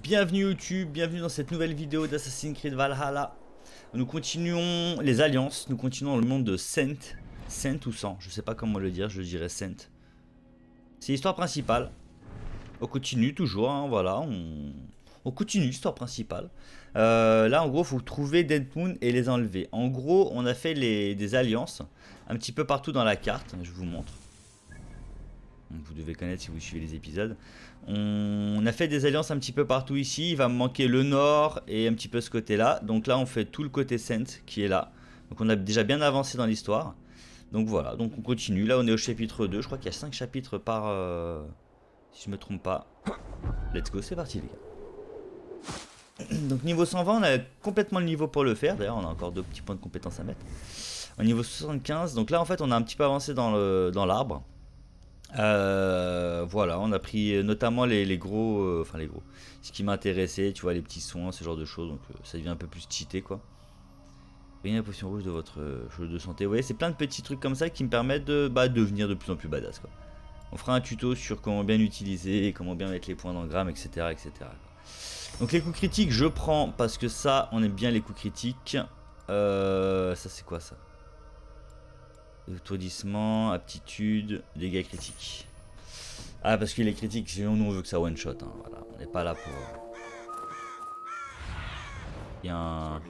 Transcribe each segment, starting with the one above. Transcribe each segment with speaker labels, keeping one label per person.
Speaker 1: Bienvenue YouTube, bienvenue dans cette nouvelle vidéo d'Assassin's Creed Valhalla. Nous continuons les alliances, nous continuons le monde de Sent. Sent ou Sang, je sais pas comment le dire, je dirais Sent. C'est l'histoire principale. On continue toujours, hein, voilà, on continue l'histoire principale. Là en gros il faut trouver Deadmoon et les enlever. En gros on a fait des alliances un petit peu partout dans la carte, je vous montre. Vous devez connaître si vous suivez les épisodes. On a fait des alliances un petit peu partout ici. Il va me manquer le nord et un petit peu ce côté là. Donc là on fait tout le côté Sent qui est là. Donc on a déjà bien avancé dans l'histoire. Donc voilà, donc on continue. Là on est au chapitre 2. Je crois qu'il y a 5 chapitres par... si je me trompe pas. Let's go, c'est parti les gars. Donc niveau 120 on a complètement le niveau pour le faire. D'ailleurs on a encore 2 petits points de compétence à mettre. Au niveau 75, donc là en fait on a un petit peu avancé dans l'arbre. Voilà, on a pris notamment les gros, enfin les gros, ce qui m'intéressait, tu vois, les petits soins, ce genre de choses, donc ça devient un peu plus cheaté quoi. Rien la potion rouge de votre chose de santé, vous voyez, c'est plein de petits trucs comme ça qui me permettent de devenir de plus en plus badass quoi. On fera un tuto sur comment bien utiliser, comment bien mettre les points d'engramme, etc., etc. Donc les coups critiques, je prends parce que ça, on aime bien les coups critiques. Ça c'est quoi ça? Étourdissement, aptitude, dégâts critiques. Ah parce que les critiques, sinon nous on veut que ça one shot, hein, voilà. On n'est pas là pour... Il y a un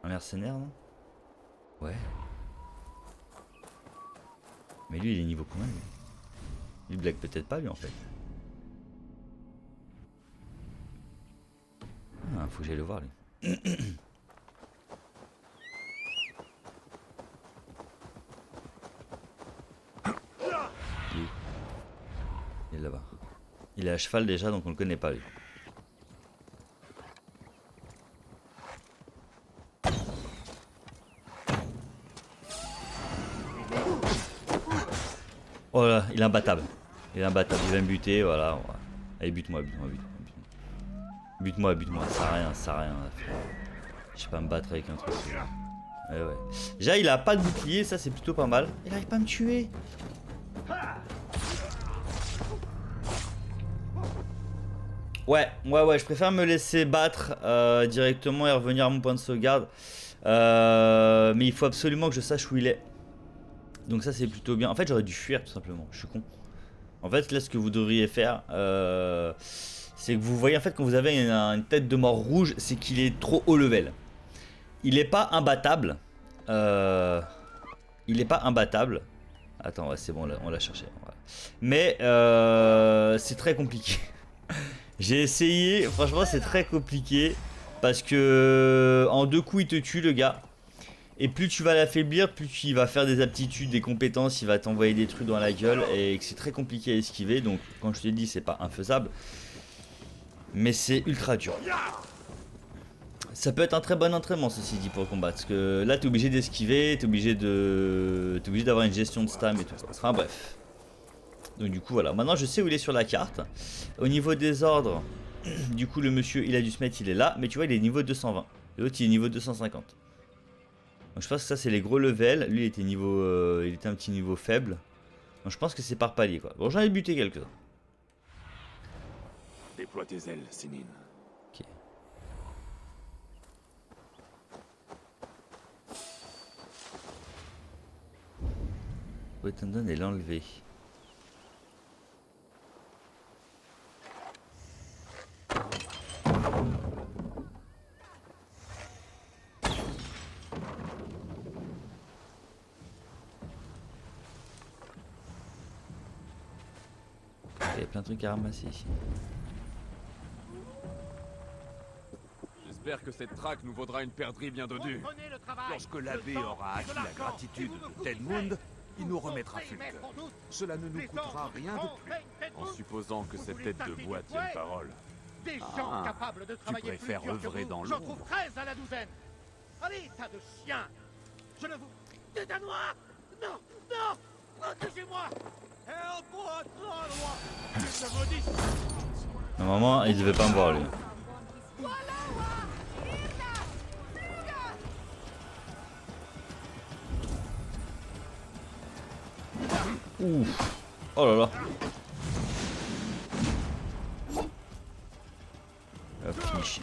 Speaker 1: mercenaire non? Ouais. Mais lui il est niveau combien lui? Il blague peut-être pas lui en fait. Ah, faut que j'aille le voir lui. Il est là-bas. Il est à cheval déjà donc on le connaît pas lui. Oh là, il est imbattable. Il est imbattable, il va me buter, voilà. Allez bute-moi, bute-moi, bute-moi, ça sert à rien, ça sert à rien. Je sais pas me battre avec un truc. Ouais, ouais. Déjà il a pas de bouclier, ça c'est plutôt pas mal. Il arrive pas à me tuer. Ouais, je préfère me laisser battre directement et revenir à mon point de sauvegarde. Mais il faut absolument que je sache où il est. Donc ça c'est plutôt bien. En fait j'aurais dû fuir tout simplement, je suis con. En fait là ce que vous devriez faire, c'est que vous voyez en fait quand vous avez une tête de mort rouge, c'est qu'il est trop haut level. Il est pas imbattable. Il est pas imbattable. Attends, ouais, c'est bon, on l'a cherché. Voilà. Mais c'est très compliqué. J'ai essayé, franchement c'est très compliqué. Parce que en 2 coups il te tue le gars. Et plus tu vas l'affaiblir, plus il va faire des aptitudes, des compétences, il va t'envoyer des trucs dans la gueule. Et que c'est très compliqué à esquiver. Donc quand je te dis c'est pas infaisable. Mais c'est ultra dur. Ça peut être un très bon entraînement ceci dit pour combattre. Parce que là t'es obligé d'esquiver, t'es obligé d'avoir une gestion de stam et tout. Enfin bref. Donc du coup voilà, maintenant je sais où il est sur la carte. Au niveau des ordres, du coup le monsieur il a dû se mettre, il est là. Mais tu vois il est niveau 220. L'autre il est niveau 250. Donc je pense que ça c'est les gros levels. Lui il était niveau, il était un petit niveau faible. Donc je pense que c'est par palier quoi. Bon j'en ai buté quelques-uns.
Speaker 2: Déploie tes ailes, Sinin.
Speaker 1: Ok. Wetendon et l'enlever. Il y a plein de trucs à ramasser ici.
Speaker 2: J'espère que cette traque nous vaudra une perdrix bien dodue. Lorsque l'abbé aura acquis la gratitude de Deadmoon, il nous remettra Fulker. Cela ne nous coûtera rien de plus. En supposant que cette tête de bois tienne parole.
Speaker 3: Des gens capables de travailler
Speaker 2: tu préfères
Speaker 3: plus dur que
Speaker 2: œuvrer
Speaker 3: vous.
Speaker 2: dans
Speaker 3: J'en
Speaker 2: l'ombre.
Speaker 3: trouve 13 à la douzaine. Allez, tas de chiens. Je ne vous... Des Danois. Non, non. Protégez-moi. Help-moi,
Speaker 1: Normalement il devait pas me voir lui. Ouf. Oh là là. Hop, finish.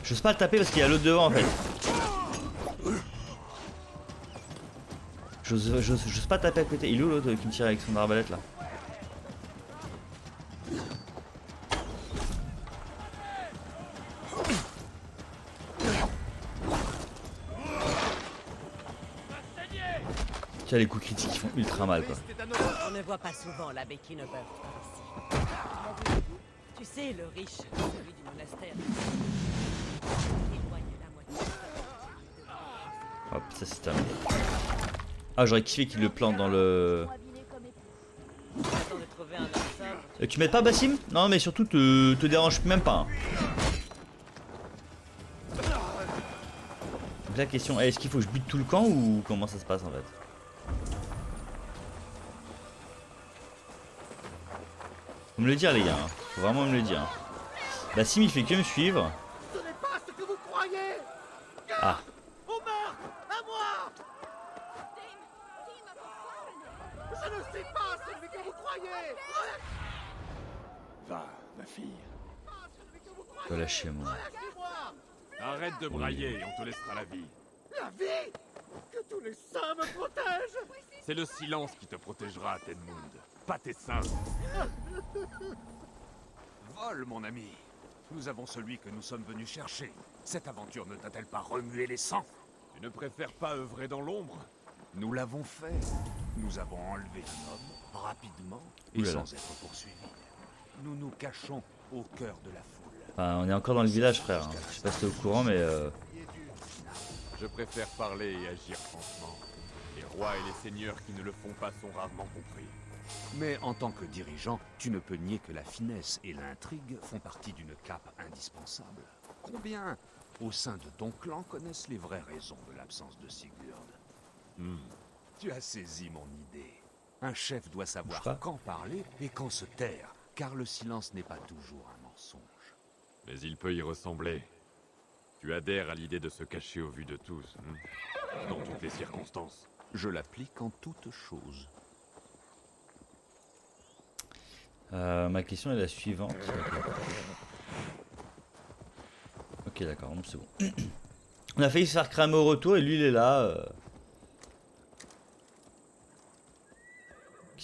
Speaker 1: J'ose pas le taper parce qu'il y a l'autre devant en fait. J'ose pas taper à côté. Il est où l'autre qui me tire avec son arbalète là? Tiens, les coups critiques ils font ultra mal quoi.
Speaker 4: On ne voit pas souvent l'abbé Kinneberg ici. Tu sais, le riche, celui du monastère. Éloigne la moitié.
Speaker 1: Hop, ça c'est terminé. Ah, j'aurais kiffé qu'il le plante dans le...
Speaker 4: Attends de trouver un homme sobre.
Speaker 1: Tu m'aides pas Bassim? Non mais surtout te dérange même pas. Hein. Donc la question, est-ce qu'il faut que je bute tout le camp ou comment ça se passe en fait? Faut me le dire les gars, hein. Faut vraiment me le dire. Bassim il fait que me suivre.
Speaker 3: Ce n'est pas ce que vous croyez.
Speaker 1: Ah.
Speaker 3: Au meurtre, à moi. Je ne suis pas celui que vous croyez.
Speaker 2: Va, ma fille.
Speaker 3: Pas celui que vous croyez.
Speaker 1: Relâchez-moi.
Speaker 3: Relâchez-moi.
Speaker 2: Arrête de brailler et on te laissera la vie.
Speaker 3: La vie. Que tous les saints me protègent.
Speaker 2: C'est le silence qui te protégera, Tedmund. Pas tes seins. Vole, mon ami. Nous avons celui que nous sommes venus chercher. Cette aventure ne t'a-t-elle pas remué les sangs? Tu ne préfères pas œuvrer dans l'ombre? Nous l'avons fait. Nous avons enlevé un homme rapidement et
Speaker 1: Oulala.
Speaker 2: sans être poursuivis. Nous nous cachons au cœur de la foule.
Speaker 1: Enfin, on est encore dans le village frère. Hein. Je sais pas si t'es au courant mais...
Speaker 2: Je préfère parler et agir franchement. Les rois et les seigneurs qui ne le font pas sont rarement compris. Mais en tant que dirigeant, tu ne peux nier que la finesse et l'intrigue font partie d'une cape indispensable. Combien, au sein de ton clan, connaissent les vraies raisons de l'absence de Sigurd? Tu as saisi mon idée. Un chef doit savoir
Speaker 1: Bouge pas.
Speaker 2: quand parler et quand se taire, car le silence n'est pas toujours un mensonge. Mais il peut y ressembler. Tu adhères à l'idée de se cacher au vu de tous, dans toutes les circonstances. Je l'applique en toutes choses.
Speaker 1: Ma question est la suivante. Ok d'accord, c'est bon. On a failli se faire cramer au retour et lui il est là.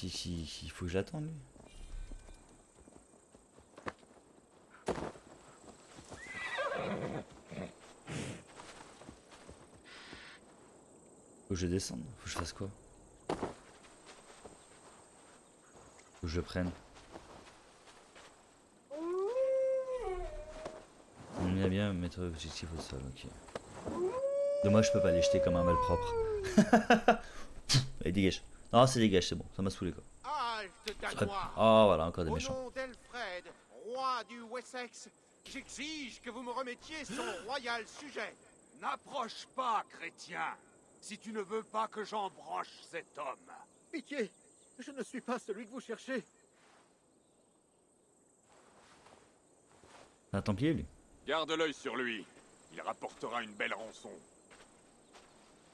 Speaker 1: Il faut que j'attende lui. Faut que je descende, faut que je fasse quoi? Faut que je le prenne. On aime bien mettre l'objectif au sol, ok. Dommage je peux pas les jeter comme un malpropre. Allez dégage. Non c'est dégage, c'est bon, ça m'a saoulé quoi.
Speaker 3: Halte danois.
Speaker 1: Oh voilà, encore des
Speaker 3: Au
Speaker 1: méchants.
Speaker 3: nom d'Elfred, roi du Wessex, j'exige que vous me remettiez son royal sujet.
Speaker 2: N'approche pas, chrétien, si tu ne veux pas que j'embroche cet homme.
Speaker 3: Pitié, je ne suis pas celui que vous cherchez.
Speaker 1: C'est un templier lui.
Speaker 2: Garde l'œil sur lui. Il rapportera une belle rançon.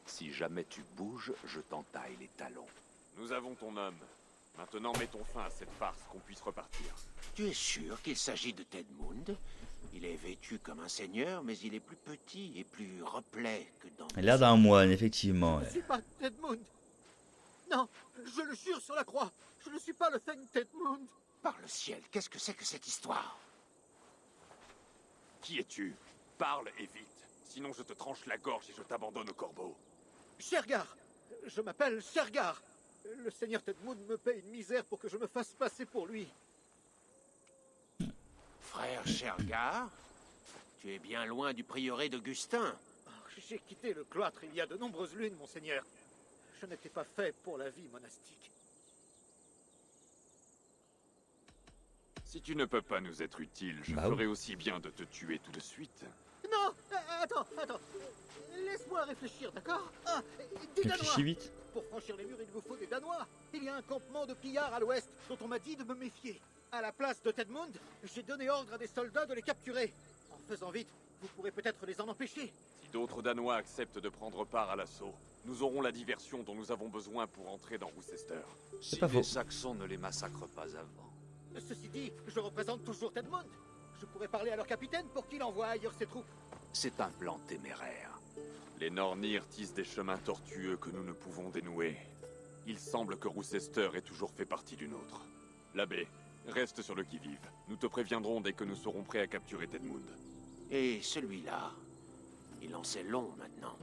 Speaker 2: Si jamais tu bouges, je t'entaille les talons. Nous avons ton homme. Maintenant, mettons fin à cette farce, qu'on puisse repartir.
Speaker 3: Tu es sûr qu'il s'agit de Tedmund? Il est vêtu comme un seigneur, mais il est plus petit et plus replet que dans...
Speaker 1: Il a l'air d'un moine, effectivement.
Speaker 3: Je ne suis pas Tedmund. Non, je le jure sur la croix. Je ne suis pas le Thane Tedmund. Par le ciel, qu'est-ce que c'est que cette histoire?
Speaker 2: Qui es-tu? Parle et vite. Sinon, je te tranche la gorge et je t'abandonne au corbeau.
Speaker 3: Shergar. Je m'appelle Shergar. Le seigneur Tedmund me paie une misère pour que je me fasse passer pour lui. Frère Shergar, tu es bien loin du prieuré d'Augustin. J'ai quitté le cloître il y a de nombreuses lunes, monseigneur. Je n'étais pas fait pour la vie monastique.
Speaker 2: Si tu ne peux pas nous être utile, je
Speaker 1: Bah oui.
Speaker 2: ferai aussi bien de te tuer tout de suite.
Speaker 3: Non, attends. Laisse-moi réfléchir, d'accord? Des Danois.
Speaker 1: Réfléchis vite.
Speaker 3: Pour franchir les murs, il vous faut des Danois. Il y a un campement de pillards à l'ouest dont on m'a dit de me méfier. À la place de Tedmund, j'ai donné ordre à des soldats de les capturer. En faisant vite, Vous pourrez peut-être les en empêcher.
Speaker 2: Si d'autres Danois acceptent de prendre part à l'assaut, nous aurons la diversion dont nous avons besoin pour entrer dans Rochester.
Speaker 1: C'est pas faux.
Speaker 2: Les Saxons ne les massacrent pas avant.
Speaker 3: Ceci dit, je représente toujours Tedmund. Je pourrais parler à leur capitaine pour qu'il envoie ailleurs ses troupes.
Speaker 2: C'est un plan téméraire. Les Nornir tissent des chemins tortueux que nous ne pouvons dénouer. Il semble que Rochester ait toujours fait partie d'une autre. L'abbé, reste sur le qui-vive. Nous te préviendrons dès que nous serons prêts à capturer Tedmund.
Speaker 3: Et celui-là, il en sait long maintenant.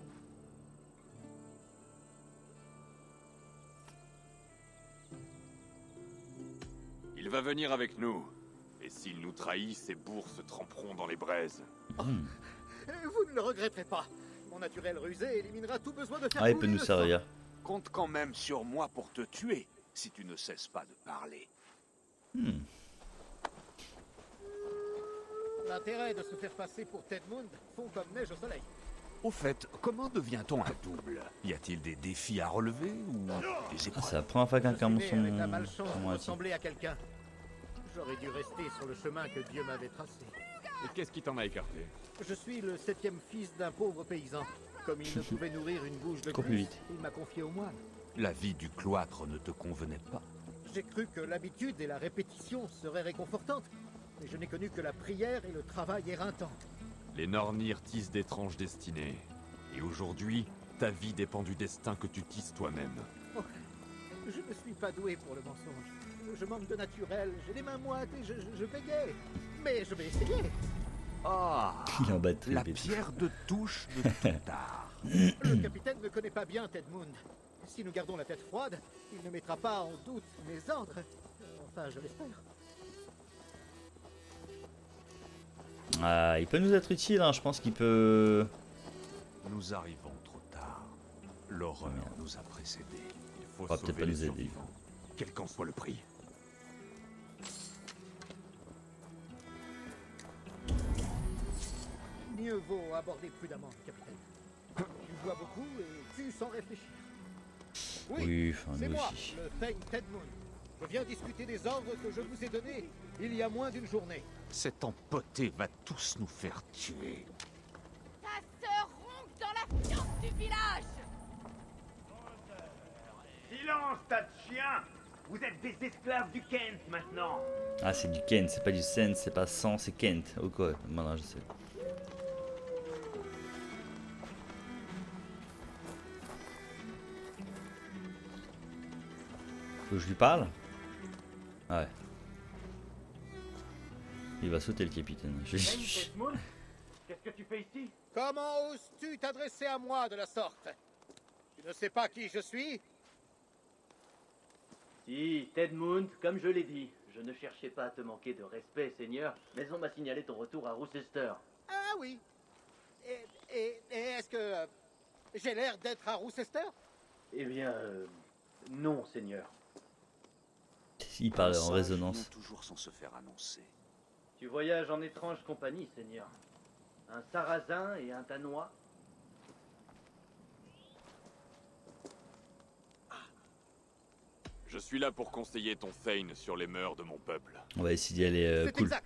Speaker 2: Il va venir avec nous. Et s'il nous trahit, ses bourgs se tremperont dans les braises.
Speaker 3: Vous ne le regretterez pas. Mon naturel rusé éliminera tout besoin de faire
Speaker 1: Ah, il peut
Speaker 3: couler
Speaker 1: nous
Speaker 3: le
Speaker 1: servir.
Speaker 2: Compte quand même sur moi pour te tuer, si tu ne cesses pas de parler.
Speaker 1: Hmm.
Speaker 3: sang. L'intérêt de se faire passer pour Tedmund fond comme neige au soleil.
Speaker 2: Au fait, comment devient-on un double? Y a-t-il des défis à relever ou des
Speaker 1: Ah,
Speaker 2: épreuves?
Speaker 1: c'est la première fois qu'un
Speaker 3: Je suis
Speaker 1: canon
Speaker 3: né avec la malchance
Speaker 1: son
Speaker 3: de
Speaker 1: moitié.
Speaker 3: ressembler à quelqu'un. J'aurais dû rester sur le chemin que Dieu m'avait tracé.
Speaker 2: Et qu'est-ce qui t'en a écarté?
Speaker 3: Je suis le 7e fils d'un pauvre paysan. Comme il ne pouvait nourrir une bouche de
Speaker 1: Cours plus
Speaker 3: plus,
Speaker 1: vite.
Speaker 3: il m'a confié au moine.
Speaker 2: La vie du cloître ne te convenait pas.
Speaker 3: J'ai cru que l'habitude et la répétition seraient réconfortantes, mais je n'ai connu que la prière et le travail éreintant.
Speaker 2: Les Nornir tissent d'étranges destinées. Et aujourd'hui, ta vie dépend du destin que tu tisses toi-même.
Speaker 3: Oh, je ne suis pas doué pour le mensonge. Je manque de naturel, j'ai les mains moites et je bégayais. Mais je vais essayer.
Speaker 2: Ah,
Speaker 1: Il est en bas de
Speaker 2: la
Speaker 1: trip et tout.
Speaker 2: pierre de touche de Toutard.
Speaker 3: Le capitaine ne connaît pas bien Tedmund. Si nous gardons la tête froide, il ne mettra pas en doute mes ordres. Enfin, je l'espère.
Speaker 1: Ah, il peut nous être utile, hein. Je pense qu'il peut...
Speaker 2: Nous arrivons trop tard. L'horreur nous a précédés. Il faut
Speaker 1: va peut-être
Speaker 2: sauver
Speaker 1: pas
Speaker 2: les
Speaker 1: nous aider.
Speaker 2: survivants, quel qu'en soit le prix.
Speaker 3: Mieux vaut aborder prudemment, capitaine. Tu bois beaucoup et tu sans réfléchir.
Speaker 1: Oui, enfin,
Speaker 3: c'est
Speaker 1: nous
Speaker 3: moi,
Speaker 1: aussi.
Speaker 3: le Thane Tedmund. Je viens discuter des ordres que je vous ai donnés il y a moins d'une journée.
Speaker 2: Cet empoté va tous nous faire tuer.
Speaker 4: Ta sœur ronque dans la fiente du village.
Speaker 5: Silence, tas de chiens! Vous êtes des esclaves du Kent maintenant!
Speaker 1: Ah, c'est du Kent, c'est pas du Sen, c'est pas San, c'est Kent. Oh quoi, maintenant je sais. Faut que je lui parle? Ouais. Il va sauter le capitaine. Je-
Speaker 5: Tedmund, qu'est-ce que tu fais ici?
Speaker 3: Comment oses-tu t'adresser à moi de la sorte? Tu ne sais pas qui je suis?
Speaker 6: Si, Tedmund, comme je l'ai dit, je ne cherchais pas à te manquer de respect, Seigneur, mais on m'a signalé ton retour à Rochester.
Speaker 3: Ah oui. Et est-ce que j'ai l'air d'être à Rochester?
Speaker 6: Eh bien, non, Seigneur.
Speaker 1: Il parle en
Speaker 2: Sages
Speaker 1: résonance.
Speaker 2: vont toujours sans se faire annoncer.
Speaker 6: Tu voyages en étrange compagnie, Seigneur. Un Sarrasin et un Danois.
Speaker 2: Je suis là pour conseiller ton Thane sur les mœurs de mon peuple.
Speaker 1: On va essayer d'y aller
Speaker 3: C'est
Speaker 1: cool.
Speaker 3: exact.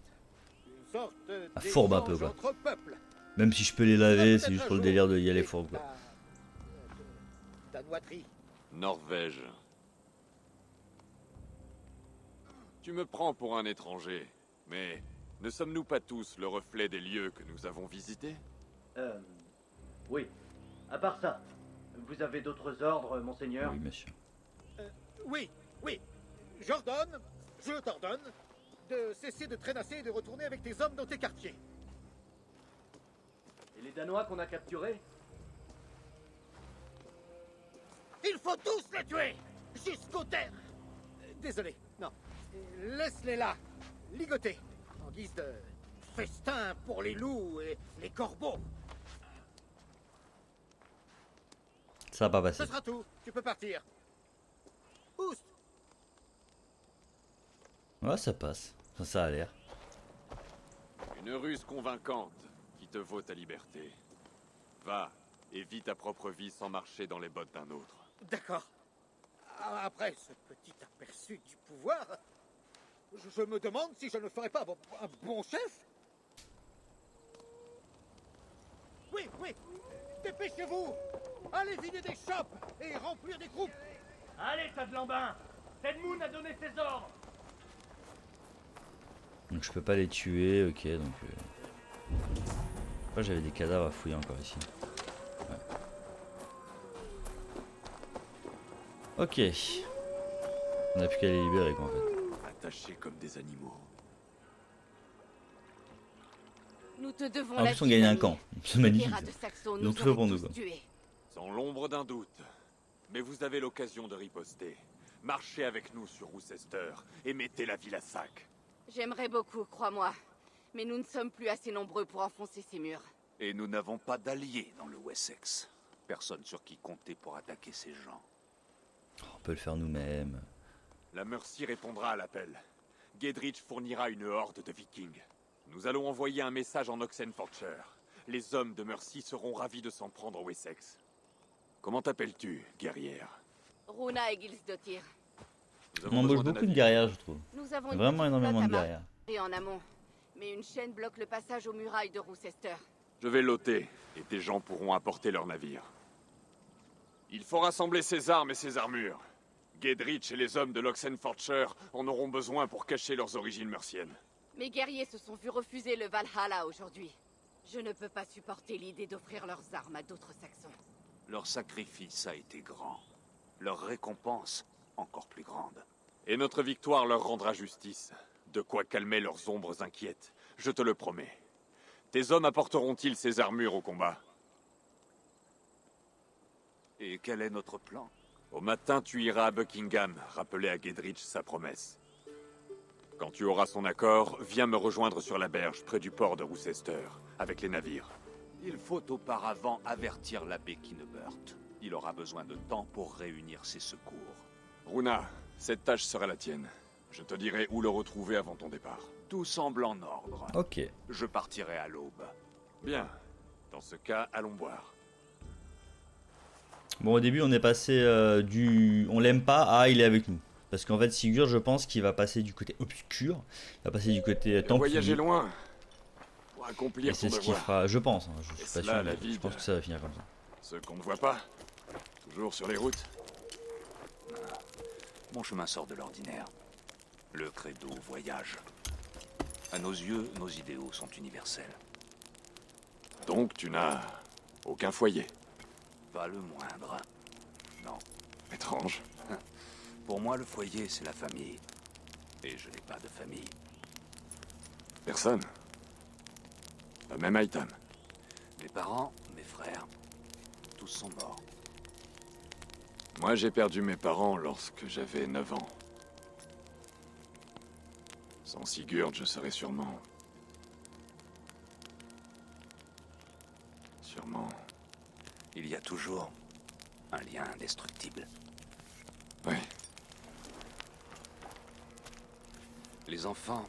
Speaker 3: Une sorte
Speaker 1: Ah, fourbe un peu,
Speaker 3: d'échange
Speaker 1: quoi.
Speaker 3: entre peuples.
Speaker 1: Même si je peux les
Speaker 3: Ça
Speaker 1: laver,
Speaker 3: peut
Speaker 1: c'est
Speaker 3: être
Speaker 1: juste
Speaker 3: un
Speaker 1: pour le
Speaker 3: jour
Speaker 1: délire de y aller
Speaker 3: et
Speaker 1: fourbe, quoi.
Speaker 3: Danoiterie.
Speaker 2: Norvège. Tu me prends pour un étranger, mais ne sommes-nous pas tous le reflet des lieux que nous avons visités?
Speaker 6: Oui. À part ça, vous avez d'autres ordres, Monseigneur?
Speaker 1: Oui, monsieur.
Speaker 3: Oui, oui. J'ordonne, je t'ordonne, de cesser de traînasser et de retourner avec tes hommes dans tes quartiers.
Speaker 6: Et les Danois qu'on a capturés?
Speaker 3: Il faut tous les tuer, jusqu'au terre. Désolé, non. Laisse-les là, ligotés, en guise de festin pour les loups et les corbeaux.
Speaker 1: Ça va pas passer.
Speaker 3: Ce sera tout, tu peux partir. Oust.
Speaker 1: Ouais, ça passe. Enfin, ça a l'air.
Speaker 2: Une ruse convaincante qui te vaut ta liberté. Va, et vis ta propre vie sans marcher dans les bottes d'un autre.
Speaker 3: D'accord. Après ce petit aperçu du pouvoir, je me demande si je ne ferais pas un bon chef. Oui, oui. Dépêchez-vous. Allez vider des chopes et remplir des groupes.
Speaker 6: Allez, tas de lambins! Tedmoon a donné ses ordres!
Speaker 1: Donc je peux pas les tuer, ok, donc... Pourquoi j'avais des cadavres à fouiller encore ici? Ouais. Ok. On a plus qu'à les libérer quoi en fait.
Speaker 2: Attachés comme des animaux.
Speaker 4: Nous te devons
Speaker 1: En
Speaker 4: la
Speaker 1: plus on
Speaker 4: vie,
Speaker 1: gagne un
Speaker 4: ami.
Speaker 1: camp, c'est
Speaker 4: Les
Speaker 1: magnifique.
Speaker 4: pirates de
Speaker 1: Ça.
Speaker 4: Saxon
Speaker 1: Ils ont
Speaker 4: nous
Speaker 1: tout fait pour
Speaker 4: auraient
Speaker 1: nous
Speaker 4: tous
Speaker 1: quoi.
Speaker 4: tués.
Speaker 2: Sans l'ombre d'un doute. Mais vous avez l'occasion de riposter. Marchez avec nous sur Rochester et mettez la ville à sac.
Speaker 4: J'aimerais beaucoup, crois-moi. Mais nous ne sommes plus assez nombreux pour enfoncer ces murs.
Speaker 2: Et nous n'avons pas d'alliés dans le Wessex. Personne sur qui compter pour attaquer ces gens.
Speaker 1: On peut le faire nous-mêmes.
Speaker 2: La Mercy répondra à l'appel. Gedrich fournira une horde de vikings. Nous allons envoyer un message en Oxenfordshire. Les hommes de Mercy seront ravis de s'en prendre au Wessex. Comment t'appelles-tu, guerrière?
Speaker 4: Runa et Gilsdottir.
Speaker 2: Nous
Speaker 1: On
Speaker 2: avons
Speaker 1: embauche
Speaker 2: besoin
Speaker 1: beaucoup de
Speaker 2: navires.
Speaker 1: guerrières je trouve.
Speaker 4: Nous avons une
Speaker 1: Vraiment
Speaker 4: petite
Speaker 1: énormément
Speaker 4: flotte
Speaker 1: de
Speaker 4: à
Speaker 1: guerrières.
Speaker 4: marquer en amont. Mais une chaîne bloque le passage aux murailles de Rochester.
Speaker 2: Je vais l'ôter, et tes gens pourront apporter leurs navires. Il faut rassembler ses armes et ses armures. Gedrich et les hommes de l'Oxenfordshire en auront besoin pour cacher leurs origines merciennes.
Speaker 4: Mes guerriers se sont vus refuser le Valhalla aujourd'hui. Je ne peux pas supporter l'idée d'offrir leurs armes à d'autres Saxons.
Speaker 2: Leur sacrifice a été grand. Leur récompense, encore plus grande. Et notre victoire leur rendra justice. De quoi calmer leurs ombres inquiètes, je te le promets. Tes hommes apporteront-ils ces armures au combat? Et quel est notre plan? Au matin, tu iras à Buckingham, rappeler à Gedrich sa promesse. Quand tu auras son accord, viens me rejoindre sur la berge, près du port de Rochester, avec les navires. Il faut auparavant avertir l'abbé Kinebert. Il aura besoin de temps pour réunir ses secours. Runa, cette tâche sera la tienne. Je te dirai où le retrouver avant ton départ. Tout semble en ordre.
Speaker 1: Ok.
Speaker 2: Je partirai à l'aube. Bien. Dans ce cas, allons boire.
Speaker 1: Bon au début on est passé du on l'aime pas à il est avec nous. Parce qu'en fait Sigurd je pense qu'il va passer du côté obscur. Il va passer du côté
Speaker 2: Tu as voyagé
Speaker 1: templier.
Speaker 2: loin pour accomplir
Speaker 1: Et c'est
Speaker 2: ton
Speaker 1: ce qu'il
Speaker 2: devoir.
Speaker 1: fera, je pense. Hein, je
Speaker 2: Et
Speaker 1: suis pas
Speaker 2: cela,
Speaker 1: sûr,
Speaker 2: la
Speaker 1: mais
Speaker 2: vie
Speaker 1: je pense
Speaker 2: de-
Speaker 1: que ça va finir comme ça.
Speaker 2: Ceux qu'on ne voit pas. Toujours sur les routes. Mon chemin sort de l'ordinaire. Le credo voyage. À nos yeux, nos idéaux sont universels. Donc tu n'as aucun foyer? Pas le moindre. Non. Étrange. Pour moi, le foyer, c'est la famille. Et je n'ai pas de famille. Personne? Même Aitan? Mes parents, mes frères, tous sont morts. Moi, j'ai perdu mes parents lorsque j'avais 9 ans. Sans Sigurd, je serais sûrement... Il y a toujours un lien indestructible. Oui. Les enfants...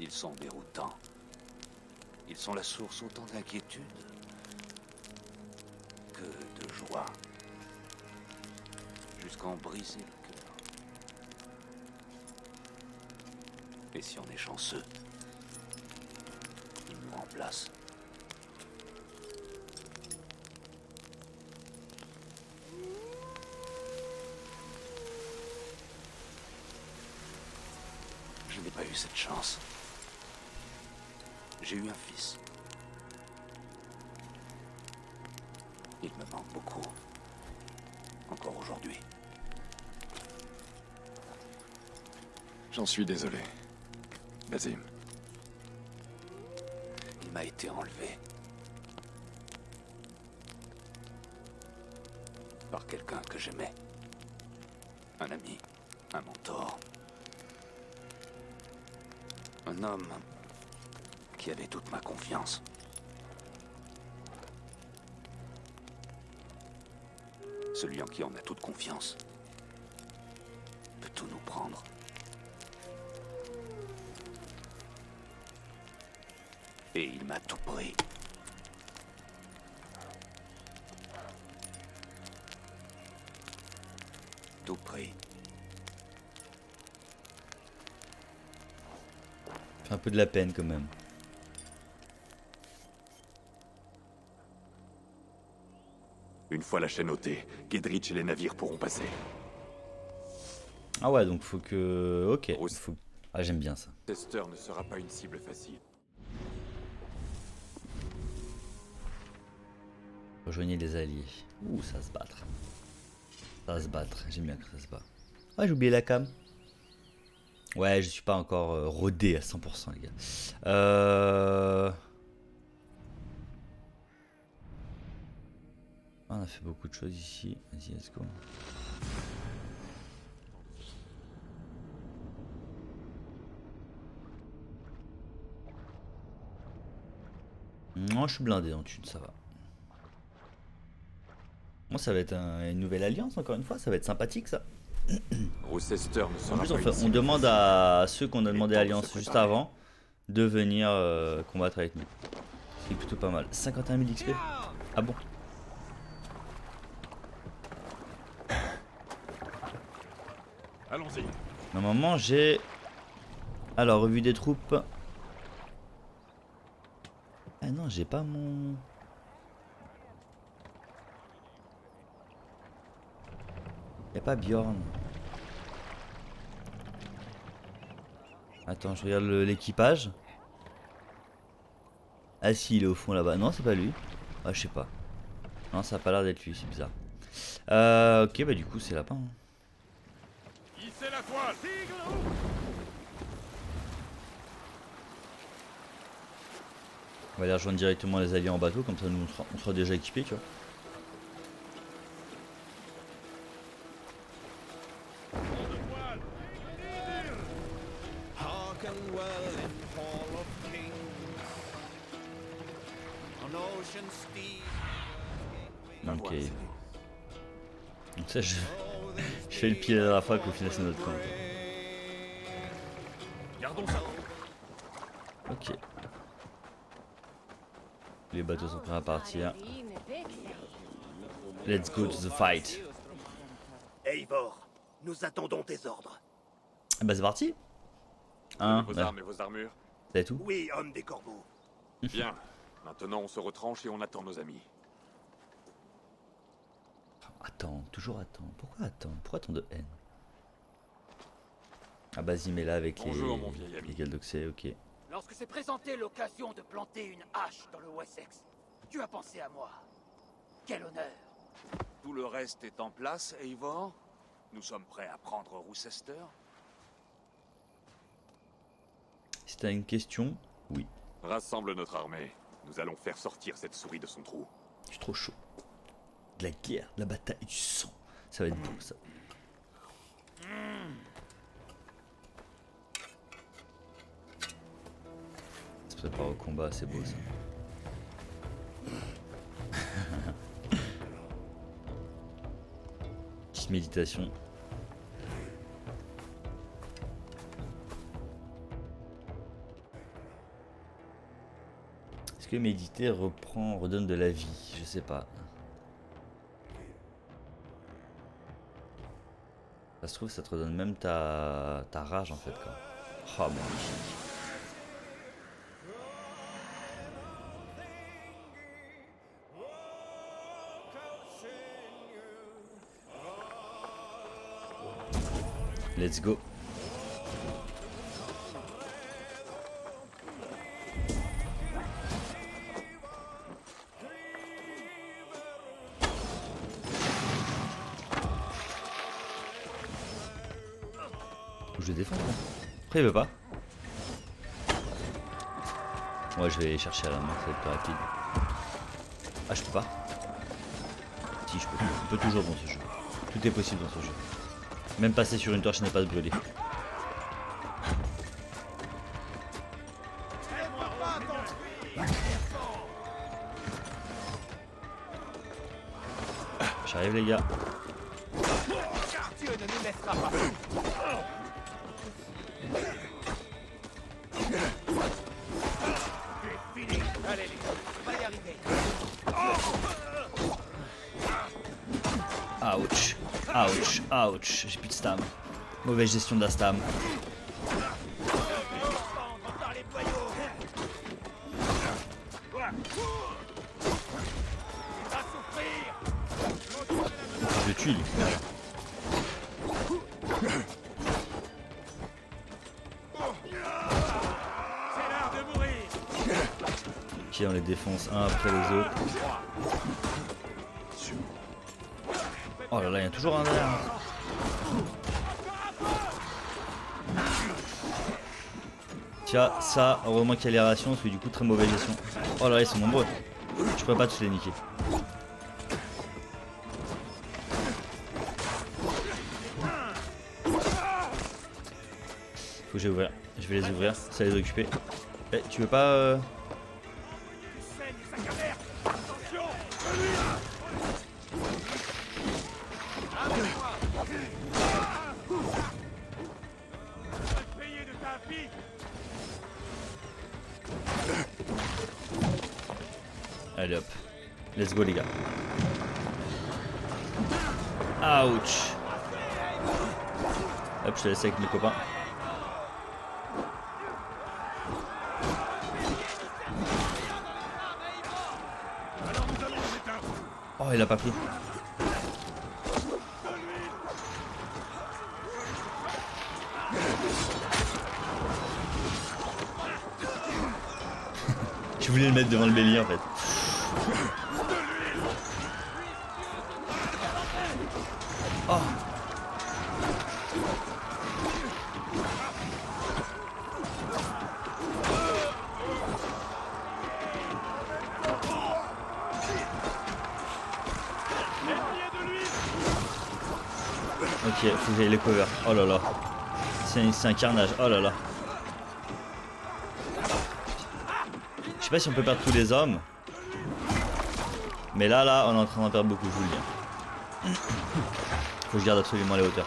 Speaker 2: Ils sont déroutants. Ils sont la source autant d'inquiétude que de joie. Jusqu'à en briser le cœur. Et si on est chanceux, ils nous remplacent. Je n'ai pas eu cette chance. J'ai eu un fils. Il me manque beaucoup. Encore aujourd'hui. J'en suis désolé. Basim. Il m'a été enlevé. Par quelqu'un que j'aimais. Un ami. Un mentor. Un homme qui avait toute ma confiance. Celui en qui on a toute confiance peut tout nous prendre. Et il m'a tout pris. Tout pris.
Speaker 1: Fait un peu de la peine quand même.
Speaker 2: Une fois la chaîne ôtée, Kedrich et les navires pourront passer.
Speaker 1: Ah ouais, donc faut que... Ok.
Speaker 2: Rousse.
Speaker 1: Faut... Ah, j'aime bien ça.
Speaker 2: Chester ne sera pas une cible facile.
Speaker 1: Rejoignez les alliés. Ouh, ça se battre. Ça va se battre. J'aime bien que ça se bat. Ouais, j'ai oublié la cam. Ouais, je suis pas encore rodé à 100% les gars. On a fait beaucoup de choses ici. Vas-y, let's go. Non, je suis blindé en thune, ça va. Moi, ça va être une nouvelle alliance, encore une fois. Ça va être sympathique, ça.
Speaker 2: Rochester ne
Speaker 1: En
Speaker 2: sera
Speaker 1: plus,
Speaker 2: pas une
Speaker 1: on
Speaker 2: cible
Speaker 1: demande
Speaker 2: facile.
Speaker 1: à ceux qu'on a demandé
Speaker 2: temps de
Speaker 1: alliance
Speaker 2: se
Speaker 1: juste
Speaker 2: préparer.
Speaker 1: avant de venir combattre avec nous. C'est plutôt pas mal. 51 000 XP. Ah bon?
Speaker 2: Allons-y.
Speaker 1: Normalement, j'ai... Alors, revue des troupes. Ah non, j'ai pas mon... Y'a pas Bjorn. Attends, je regarde l'équipage. Ah si, il est au fond là-bas. Non, c'est pas lui. Ah, je sais pas. Non, ça a pas l'air d'être lui, c'est bizarre. Ok, bah du coup, c'est lapin. Hein.
Speaker 2: Hissez la toile.
Speaker 1: On va aller rejoindre directement les alliés en bateau, comme ça nous on sera déjà équipés, tu vois. Ok. Donc ça, je fais le pied la dernière fois qu'au final c'est notre camp.
Speaker 2: Gardons ça.
Speaker 1: Ok. Les bateaux sont prêts à partir. Let's go to the fight.
Speaker 3: Eivor, nous attendons tes ordres.
Speaker 1: Ah bah c'est parti. Hein,
Speaker 2: Vos
Speaker 1: là,
Speaker 2: armes et vos armures.
Speaker 1: c'est tout.
Speaker 3: Oui, homme des corbeaux.
Speaker 2: Bien. Maintenant, on se retranche et on attend nos amis.
Speaker 1: Attends, toujours attends. Pourquoi attends? Pourquoi tant de haine? Ah bah y là avec
Speaker 2: Bonjour, mon vieil ami.
Speaker 1: les Galdoxé, ok.
Speaker 3: Lorsque s'est présentée l'occasion de planter une hache dans le Wessex, tu as pensé à moi. Quel honneur.
Speaker 2: Tout le reste est en place, Eivor. Nous sommes prêts à prendre Rochester.
Speaker 1: Si t'as une question, oui.
Speaker 2: Rassemble notre armée. Nous allons faire sortir cette souris de son trou.
Speaker 1: Je suis trop chaud. De la guerre, de la bataille, du sang. Ça va être beau ça. Se prépare au combat, c'est beau ça. Petite méditation. Est-ce que méditer redonne de la vie? Je sais pas. Ça se trouve, ça te redonne même ta rage en fait quoi. Oh magnifique. Let's go. Je le défends. Après il veut pas. Ouais, je vais aller chercher à la main, ça va être plus rapide. Ah, je peux pas. Si, je peux. On peut toujours dans ce jeu. Tout est possible dans ce jeu. Même passer sur une torche n'est pas se brûler. J'arrive les gars.
Speaker 3: Dieu ne nous laissera pas. Allez, les gars, on va y arriver.
Speaker 1: Ouch. Ouch. Ouch. J'ai plus de stam. Mauvaise gestion de la stam.
Speaker 3: Dans les boyaux. Va souffrir.
Speaker 1: fuit lui. Voilà. Ok, on les défonce un après les autres. Oh là là, il y a toujours un derrière. Tiens, ça, heureusement qu'il y a les rations, parce que du coup, très mauvaise gestion. Oh là là, ils sont nombreux. Je pourrais pas tous les niquer. Faut que j'aille ouvrir. Je vais les ouvrir, ça va les occuper. Eh, tu veux pas Allez hop. Let's go les gars. Ouch. Hop, je te laisse avec mes copains. Oh, il a pas pris. Je voulais le mettre devant le bélier en fait. Oh. Ok, faut que j'aille les cover. Oh là là. C'est un carnage. Oh là là. Je sais pas si on peut perdre tous les hommes. Mais là, on est en train d'en perdre beaucoup, je vous le dis. Faut que je garde absolument les hauteurs.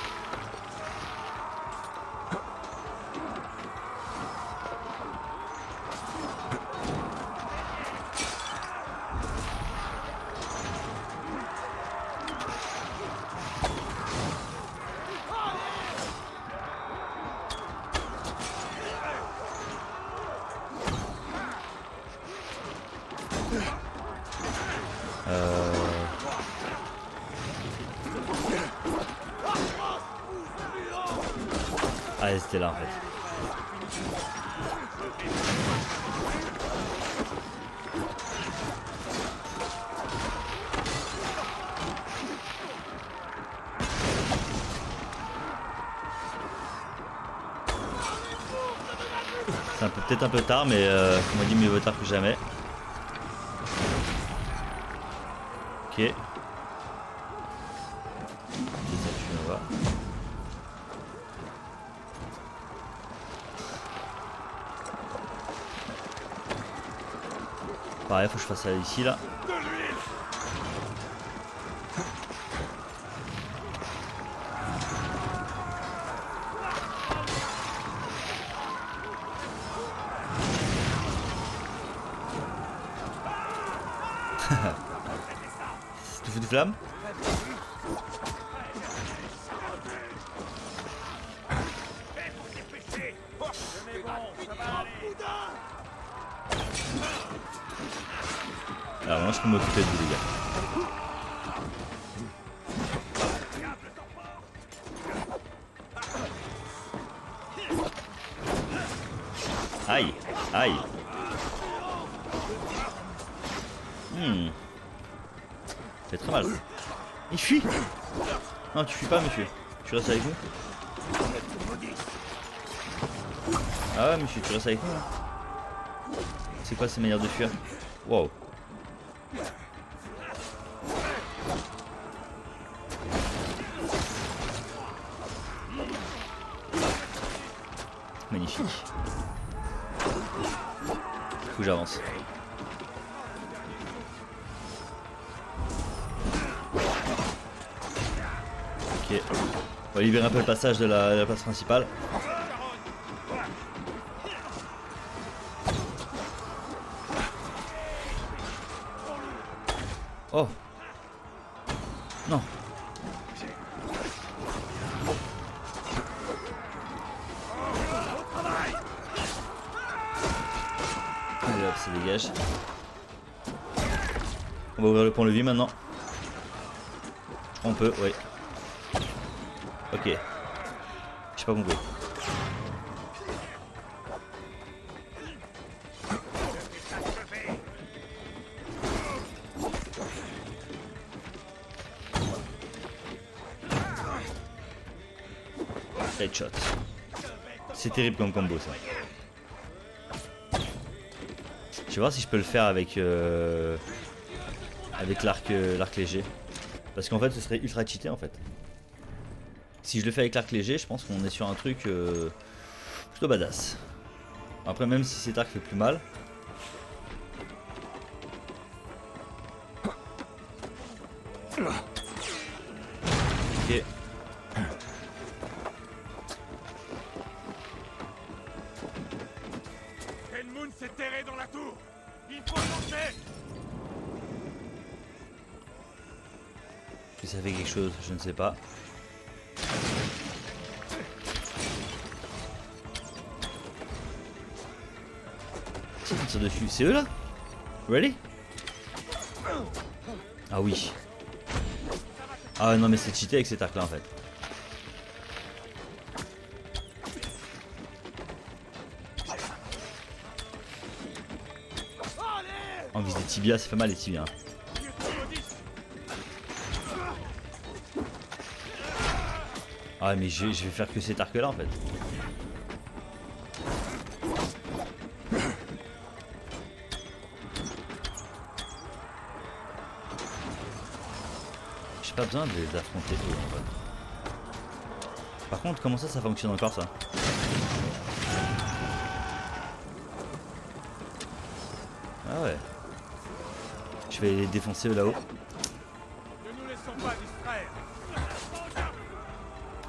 Speaker 1: Ah, c'était là en fait. C'est peut-être un peu tard, mais on m'a dit mieux vaut tard que jamais. Ok. C'est ça, tu vas. Pareil, faut que je fasse ça ici là. Tu fais de flamme? Alors maintenant je peux m'occuper de vous les gars. Aïe, aïe. C'est très mal. Il fuit. Non, tu fuis pas monsieur. Tu restes avec nous. Ah ouais monsieur, tu restes avec nous là. C'est quoi ces manières de fuir? Wow. Magnifique. Faut que j'avance. Ok. On va libérer un peu le passage de la place principale. Oh. Non. Allez hop, ça dégage. On va ouvrir le pont-levis maintenant. On peut, oui. Ok. J'ai pas compris. Headshot. C'est terrible comme combo ça. Je vais voir si je peux le faire avec l'arc léger. Parce qu'en fait ce serait ultra cheaté en fait. Si je le fais avec l'arc léger, je pense qu'on est sur un truc plutôt badass. Après même si cet arc fait plus mal. Ok.
Speaker 2: Tenmoun s'est terré dans la tour. Il faut lancer.
Speaker 1: Si ça fait quelque chose, je ne sais pas. Qui tire dessus? C'est eux là? Ready? Ah oui. Ah non mais c'est cheaté avec cet arc là en fait. On vise des tibias, ça fait mal les tibias. Ah mais je vais faire que cet arc là en fait. J'ai pas besoin de les affronter eux en fait. Par contre comment ça fonctionne encore ça? Ah ouais. Je vais les défoncer eux là-haut.
Speaker 2: Ne nous laissons pas distraire.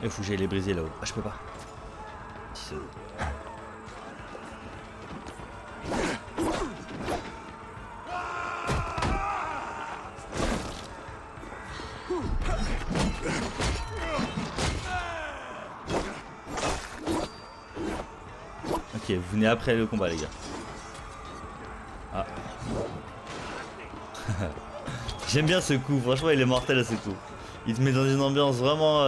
Speaker 1: Il faut que j'aille les briser là-haut. Ah je peux pas. Si c'est... Ok, vous venez après le combat les gars. Ah. J'aime bien ce coup, franchement il est mortel ce coup. Il te met dans une ambiance vraiment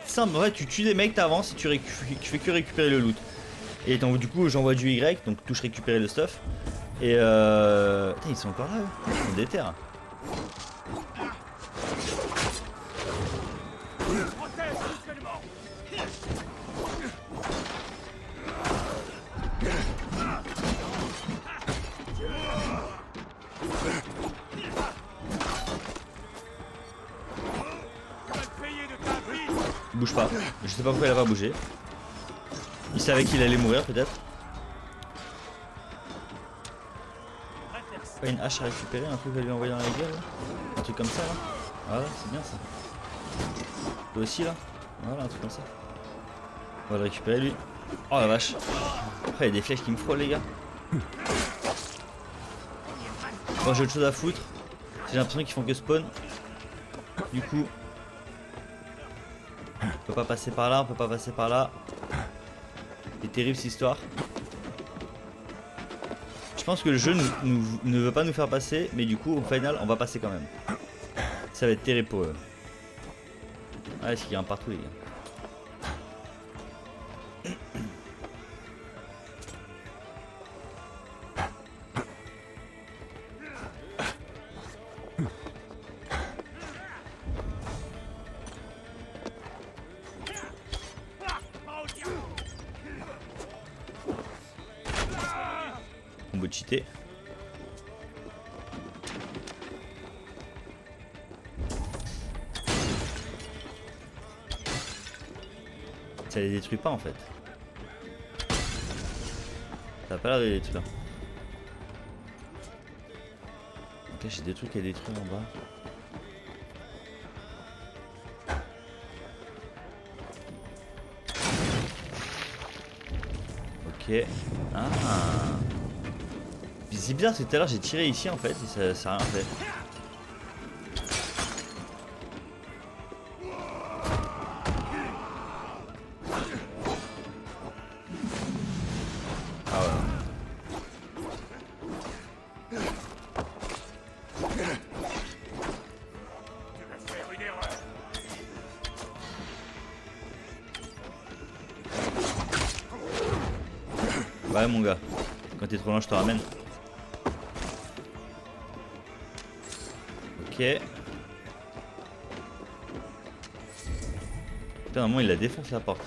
Speaker 1: simple. En fait tu tues des mecs, t'avances et tu fais que récupérer le loot. Et donc, du coup j'envoie du Y, donc touche récupérer le stuff. Et putain, ils sont encore là eux. Ils sont déter. Il bouge pas, je sais pas pourquoi il a pas bougé. Il savait qu'il allait mourir peut-être. Pas une hache à récupérer, un truc à lui envoyer dans la gueule là. Un truc comme ça là. Voilà, c'est bien ça. Toi aussi là. Voilà, un truc comme ça. On va le récupérer lui. Oh la vache. Après il y a des flèches qui me frôlent les gars. Bon j'ai autre chose à foutre. J'ai l'impression qu'ils font que spawn. Du coup. On peut pas passer par là, on peut pas passer par là. C'est terrible cette histoire. Je pense que le jeu ne veut pas nous faire passer, mais du coup au final on va passer quand même. Ça va être terrible pour eux. Ouais, il y a un partout les gars. Combo cheaté. Ça les détruit pas en fait. Ça a pas l'air de les détruire. Ok, j'ai des trucs à détruire en bas. Ok. Ah. C'est bizarre parce que tout à l'heure j'ai tiré ici en fait et ça a rien fait. Ah ouais.
Speaker 2: Tu vas faire une erreur.
Speaker 1: Ouais mon gars, quand t'es trop loin je te ramène. Ok. Putain, normalement il la défonce la porte.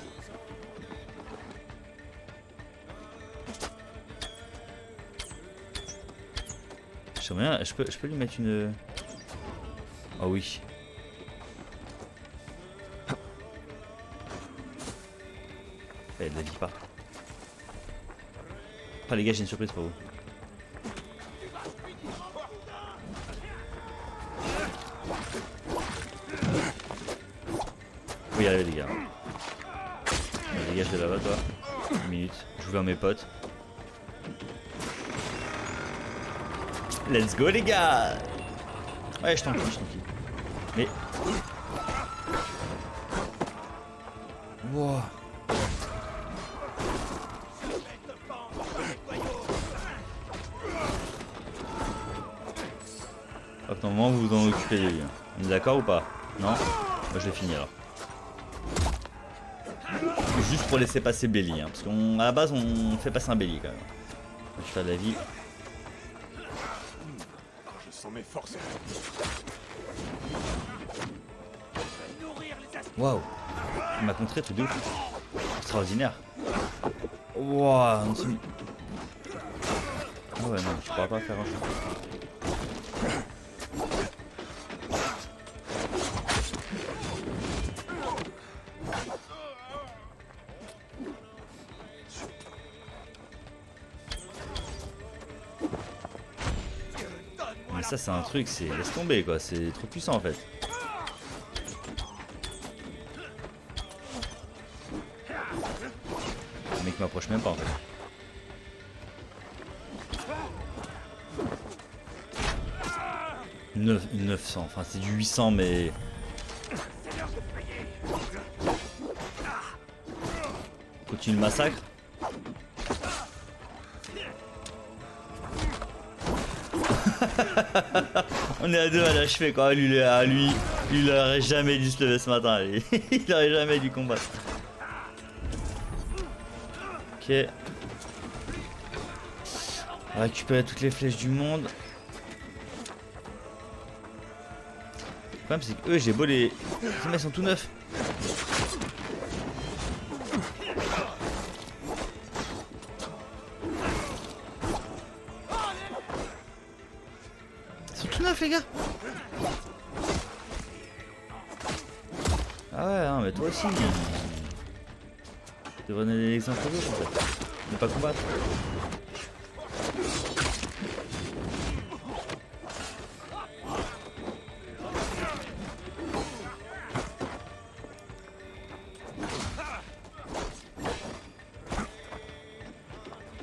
Speaker 1: J'aimerais bien, je peux lui mettre une... Oh oui. Elle la vit pas. Ah les gars, j'ai une surprise pour vous. Oui, allez les gars. Allez, dégage de là-bas toi. Une minute, je vous à mes potes. Let's go les gars. Ouais, je t'en prie. Mais... Wow. Hop, normalement vous vous en occupez de lui. On est d'accord ou pas? Non? Moi je vais finir alors. Juste pour laisser passer Belly, hein, parce qu'à la base on fait passer un Belly quand même. Je vais faire de la vie.
Speaker 2: Je sens mes forces.
Speaker 1: Waouh! Il m'a contré tout de ouf. Extraordinaire. Waouh! Ah ouais, non, je pourrais pas faire un chose. Mais ça c'est un truc, c'est laisse tomber quoi, c'est trop puissant en fait. Le mec m'approche même pas en fait. 900, enfin c'est du 800 mais... Continue le massacre. On est à deux à l'achever quoi, lui il aurait jamais dû se lever ce matin, il aurait jamais dû combattre. Ok. On va récupérer toutes les flèches du monde. Le problème c'est que eux j'ai beau les... Ces mecs sont tout neufs. Ils sont tout neufs les gars. Ah ouais hein, mais toi aussi. Tu devrais donner l'exemple aux autres en fait. Ne pas combattre.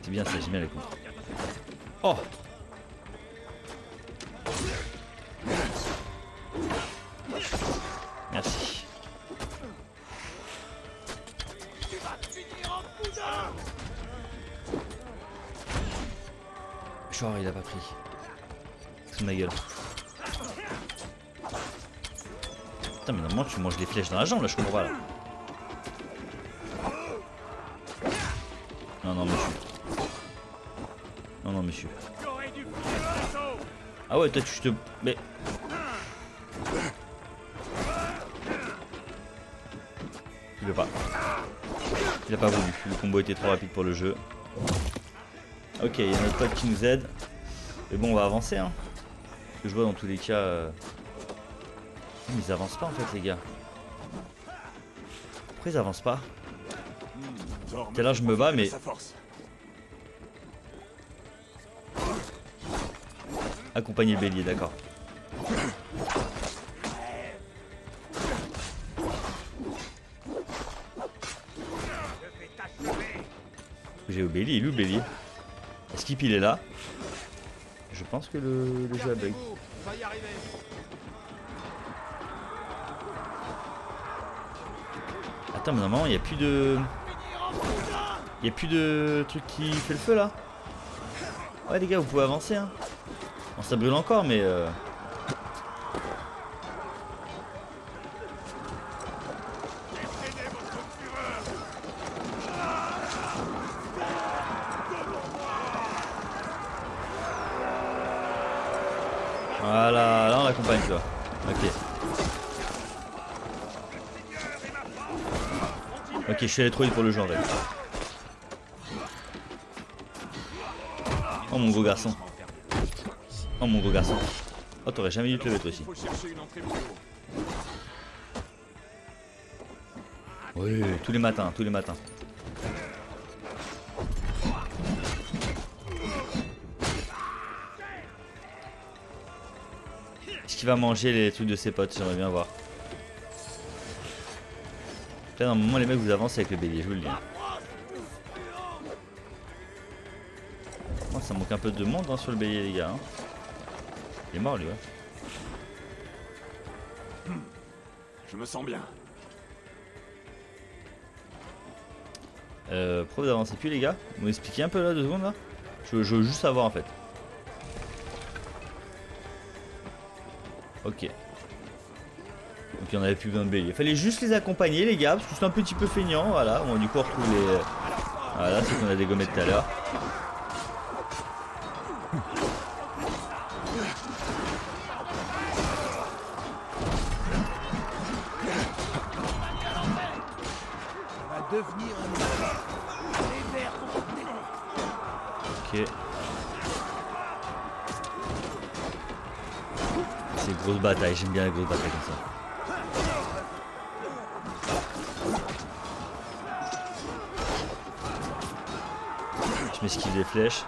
Speaker 1: C'est bien ça, j'aime bien les contre. Oh! Merci. Genre il a pas pris. C'est ma gueule. Putain mais normalement tu manges des flèches dans la jambe là, je comprends pas là. Non non monsieur. Non non monsieur. Ah ouais toi tu te... Mais... Il veut pas. Il a pas voulu. Le combo était trop rapide pour le jeu. Ok, il y a notre pote qui nous aide. Mais bon, on va avancer. Hein. Parce que je vois dans tous les cas... Mais ils avancent pas en fait, les gars. Pourquoi ils avancent pas? Tout à l'heure, je me bats, mais... Accompagner le bélier, d'accord. J'ai au bélier, il est où le bélier? Skip il est là. Je pense que le jeu a bug. Attends mais normalement il n'y a plus de... Il n'y a plus de truc qui fait le feu là. Ouais les gars vous pouvez avancer hein. Bon ça brûle encore mais... accompagne, tu vois. Ok. Ok, je suis allé trop vite pour le jeu en fait. Oh mon gros garçon. Oh mon gros garçon. Oh, t'aurais jamais dû te lever toi aussi.
Speaker 2: Faut chercher une entrée plus haut.
Speaker 1: Oui, tous les matins, tous les matins. Est-ce qu'il va manger les trucs de ses potes? J'aimerais bien voir. Là, dans un moment, les mecs, vous avancez avec le bélier, je vous le dis. Oh, ça manque un peu de monde hein, sur le bélier, les gars. Hein. Il est mort, lui, ouais.
Speaker 2: Je me sens bien.
Speaker 1: Pourquoi vous avancez plus, les gars? Vous m'expliquez un peu là, 2 secondes là? Je veux juste savoir en fait. Ok. Donc il n'y en avait plus besoin de bélier. Il fallait juste les accompagner, les gars, parce que c'est un petit peu feignant. Voilà, bon, du coup, on retrouve les. Voilà, c'est qu'on a dégommé tout à l'heure. Ok. C'est grosse bataille, j'aime bien les grosses batailles comme ça. Je m'esquive des flèches.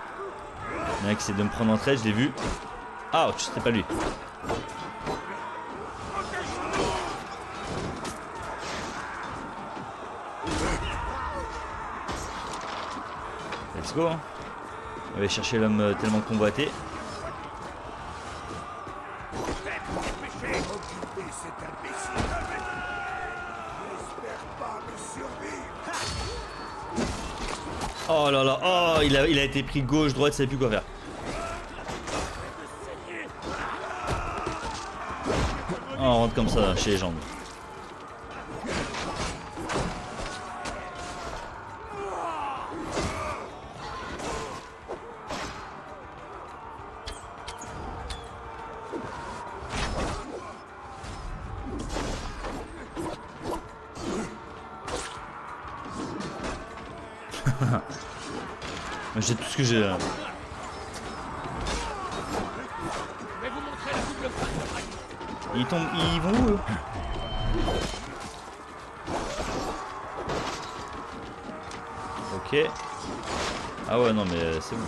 Speaker 1: Il y en a un qui essaie de me prendre en traite, je l'ai vu. Ouch, c'était pas lui. Let's go. Hein. On va aller chercher l'homme tellement convoité. Oh là là, oh il a été pris gauche, droite, il savait plus quoi faire. Oh, on rentre comme ça chez les jambes. J'ai tout ce que j'ai là. Ils tombent, ils vont où eux? Ok. Ah ouais non mais c'est bon.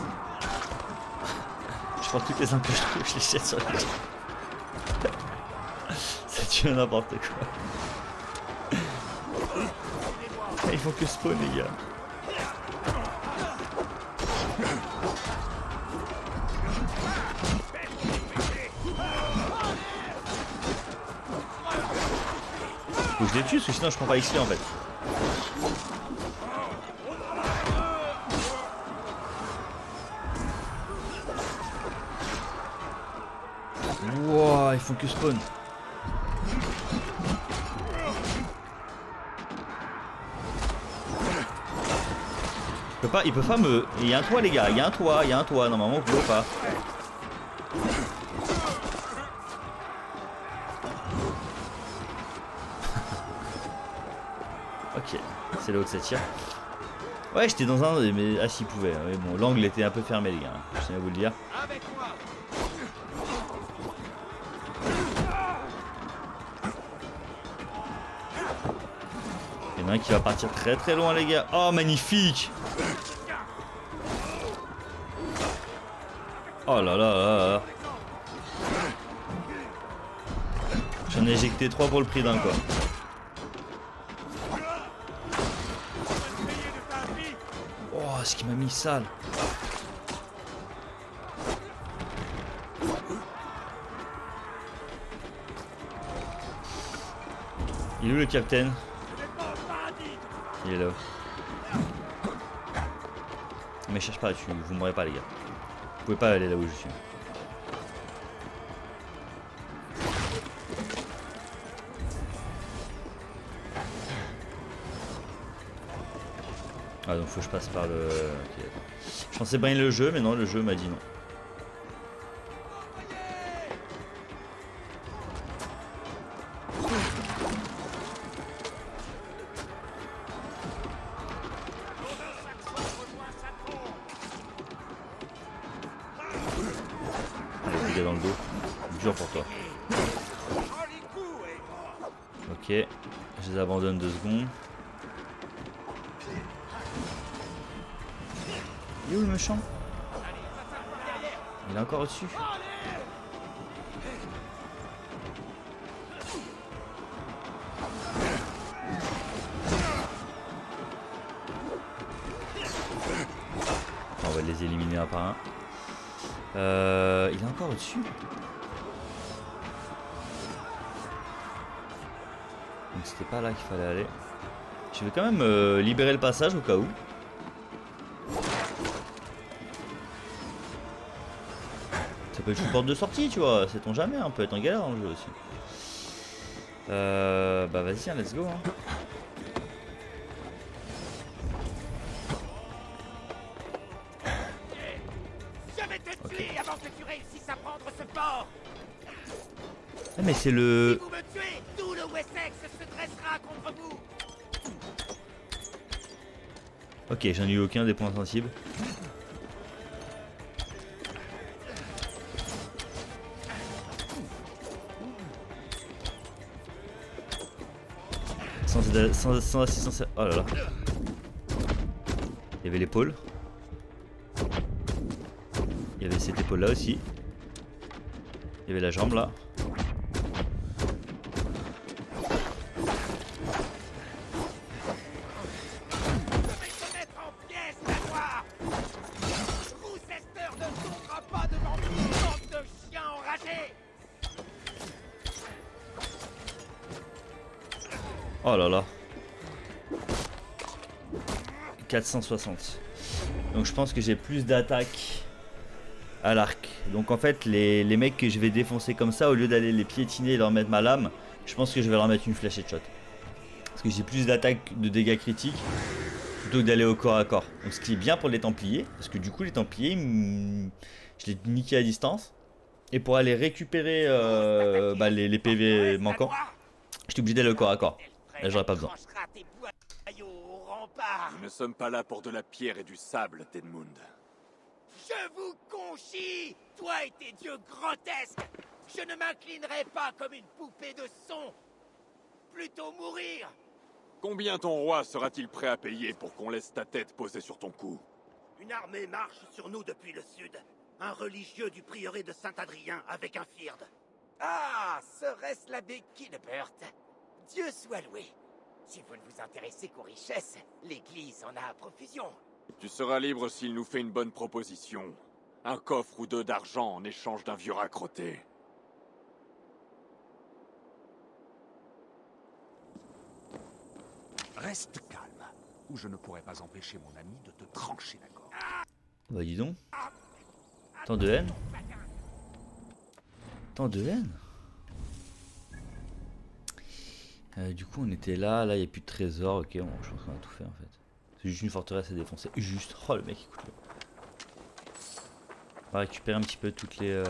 Speaker 1: Je prends toutes les armes que je trouve, je les jette sur les gens. Ça tue n'importe quoi. Ils font que spawn les gars. Faut que je les tue parce que sinon je prends pas XP en fait. Wouah, ils font que spawn. Il peut pas me... Il y a un toit les gars, il y a un toit, normalement vous pouvez pas. Ok, c'est là où ça tire. Ouais, j'étais dans un... Mais... Ah, s'il pouvait. Mais bon, l'angle était un peu fermé, les gars. Je tiens à vous le dire. Il y en a un qui va partir très très loin, les gars. Oh, magnifique! Oh là là là là. J'en ai éjecté 3 pour le prix d'un, quoi. Oh, ce qui m'a mis sale. Il est où le capitaine? Il est là. Mais cherche pas, vous mourrez pas les gars. Vous pouvez pas aller là où je suis. Ah donc faut que je passe par le... Okay. Je pensais bien le jeu mais non, le jeu m'a dit non. dégâts dans le dos. Dur pour toi. Ok, je les abandonne 2 secondes. Il est où le méchant? Il est encore au-dessus. On va les éliminer un par un. Il est encore au-dessus. Donc c'était pas là qu'il fallait aller. Je vais quand même libérer le passage au cas où. Ça peut être une porte de sortie, tu vois. Sait-on jamais, on peut être en galère dans le jeu aussi. Bah vas-y, hein, let's go. Hein.
Speaker 3: Je vais te tuer avant que tu réussisses à prendre ce fort.
Speaker 1: Ah, mais c'est
Speaker 3: Si
Speaker 1: le...
Speaker 3: vous me tuez, tout le Wessex se dressera contre vous.
Speaker 1: Ok, j'en ai eu aucun des points sensibles. Sans assistance... Oh là là. Il y avait l'épaule. Il y avait cette épaule là aussi. Il y avait la jambe là. Oh là là. 460. Donc je pense que j'ai plus d'attaque à l'arc. Donc en fait les mecs que je vais défoncer comme ça, au lieu d'aller les piétiner et leur mettre ma lame, je pense que je vais leur mettre une flèche headshot. Parce que j'ai plus d'attaque de dégâts critiques plutôt que d'aller au corps à corps. Donc ce qui est bien pour les Templiers, parce que du coup les Templiers, je les niqué à distance. Et pour aller récupérer les PV manquants, j'étais obligé d'aller au corps à corps. Là j'aurais pas besoin.
Speaker 2: Nous ne sommes pas là pour de la pierre et du sable, Tedmund.
Speaker 3: Je vous conchis, toi et tes dieux grotesques. Je ne m'inclinerai pas comme une poupée de son. Plutôt mourir.
Speaker 2: Combien ton roi sera-t-il prêt à payer pour qu'on laisse ta tête posée sur ton cou?
Speaker 3: Une armée marche sur nous depuis le sud. Un religieux du prieuré de Saint-Adrien avec un firde. Ah, serait-ce l'abbé Kinebert? Dieu soit loué. Si vous ne vous intéressez qu'aux richesses, l'église en a à profusion.
Speaker 2: Tu seras libre s'il nous fait une bonne proposition. Un coffre ou 2 d'argent en échange d'un vieux raccroté.
Speaker 7: Reste calme, ou je ne pourrai pas empêcher mon ami de te trancher la gorge.
Speaker 1: Bah dis donc. Tant de haine. Tant de haine. Du coup on était là, il n'y a plus de trésor, ok, bon, je pense qu'on a tout fait en fait. C'est juste une forteresse à défoncer, juste, oh le mec écoute le. On va récupérer un petit peu toutes les...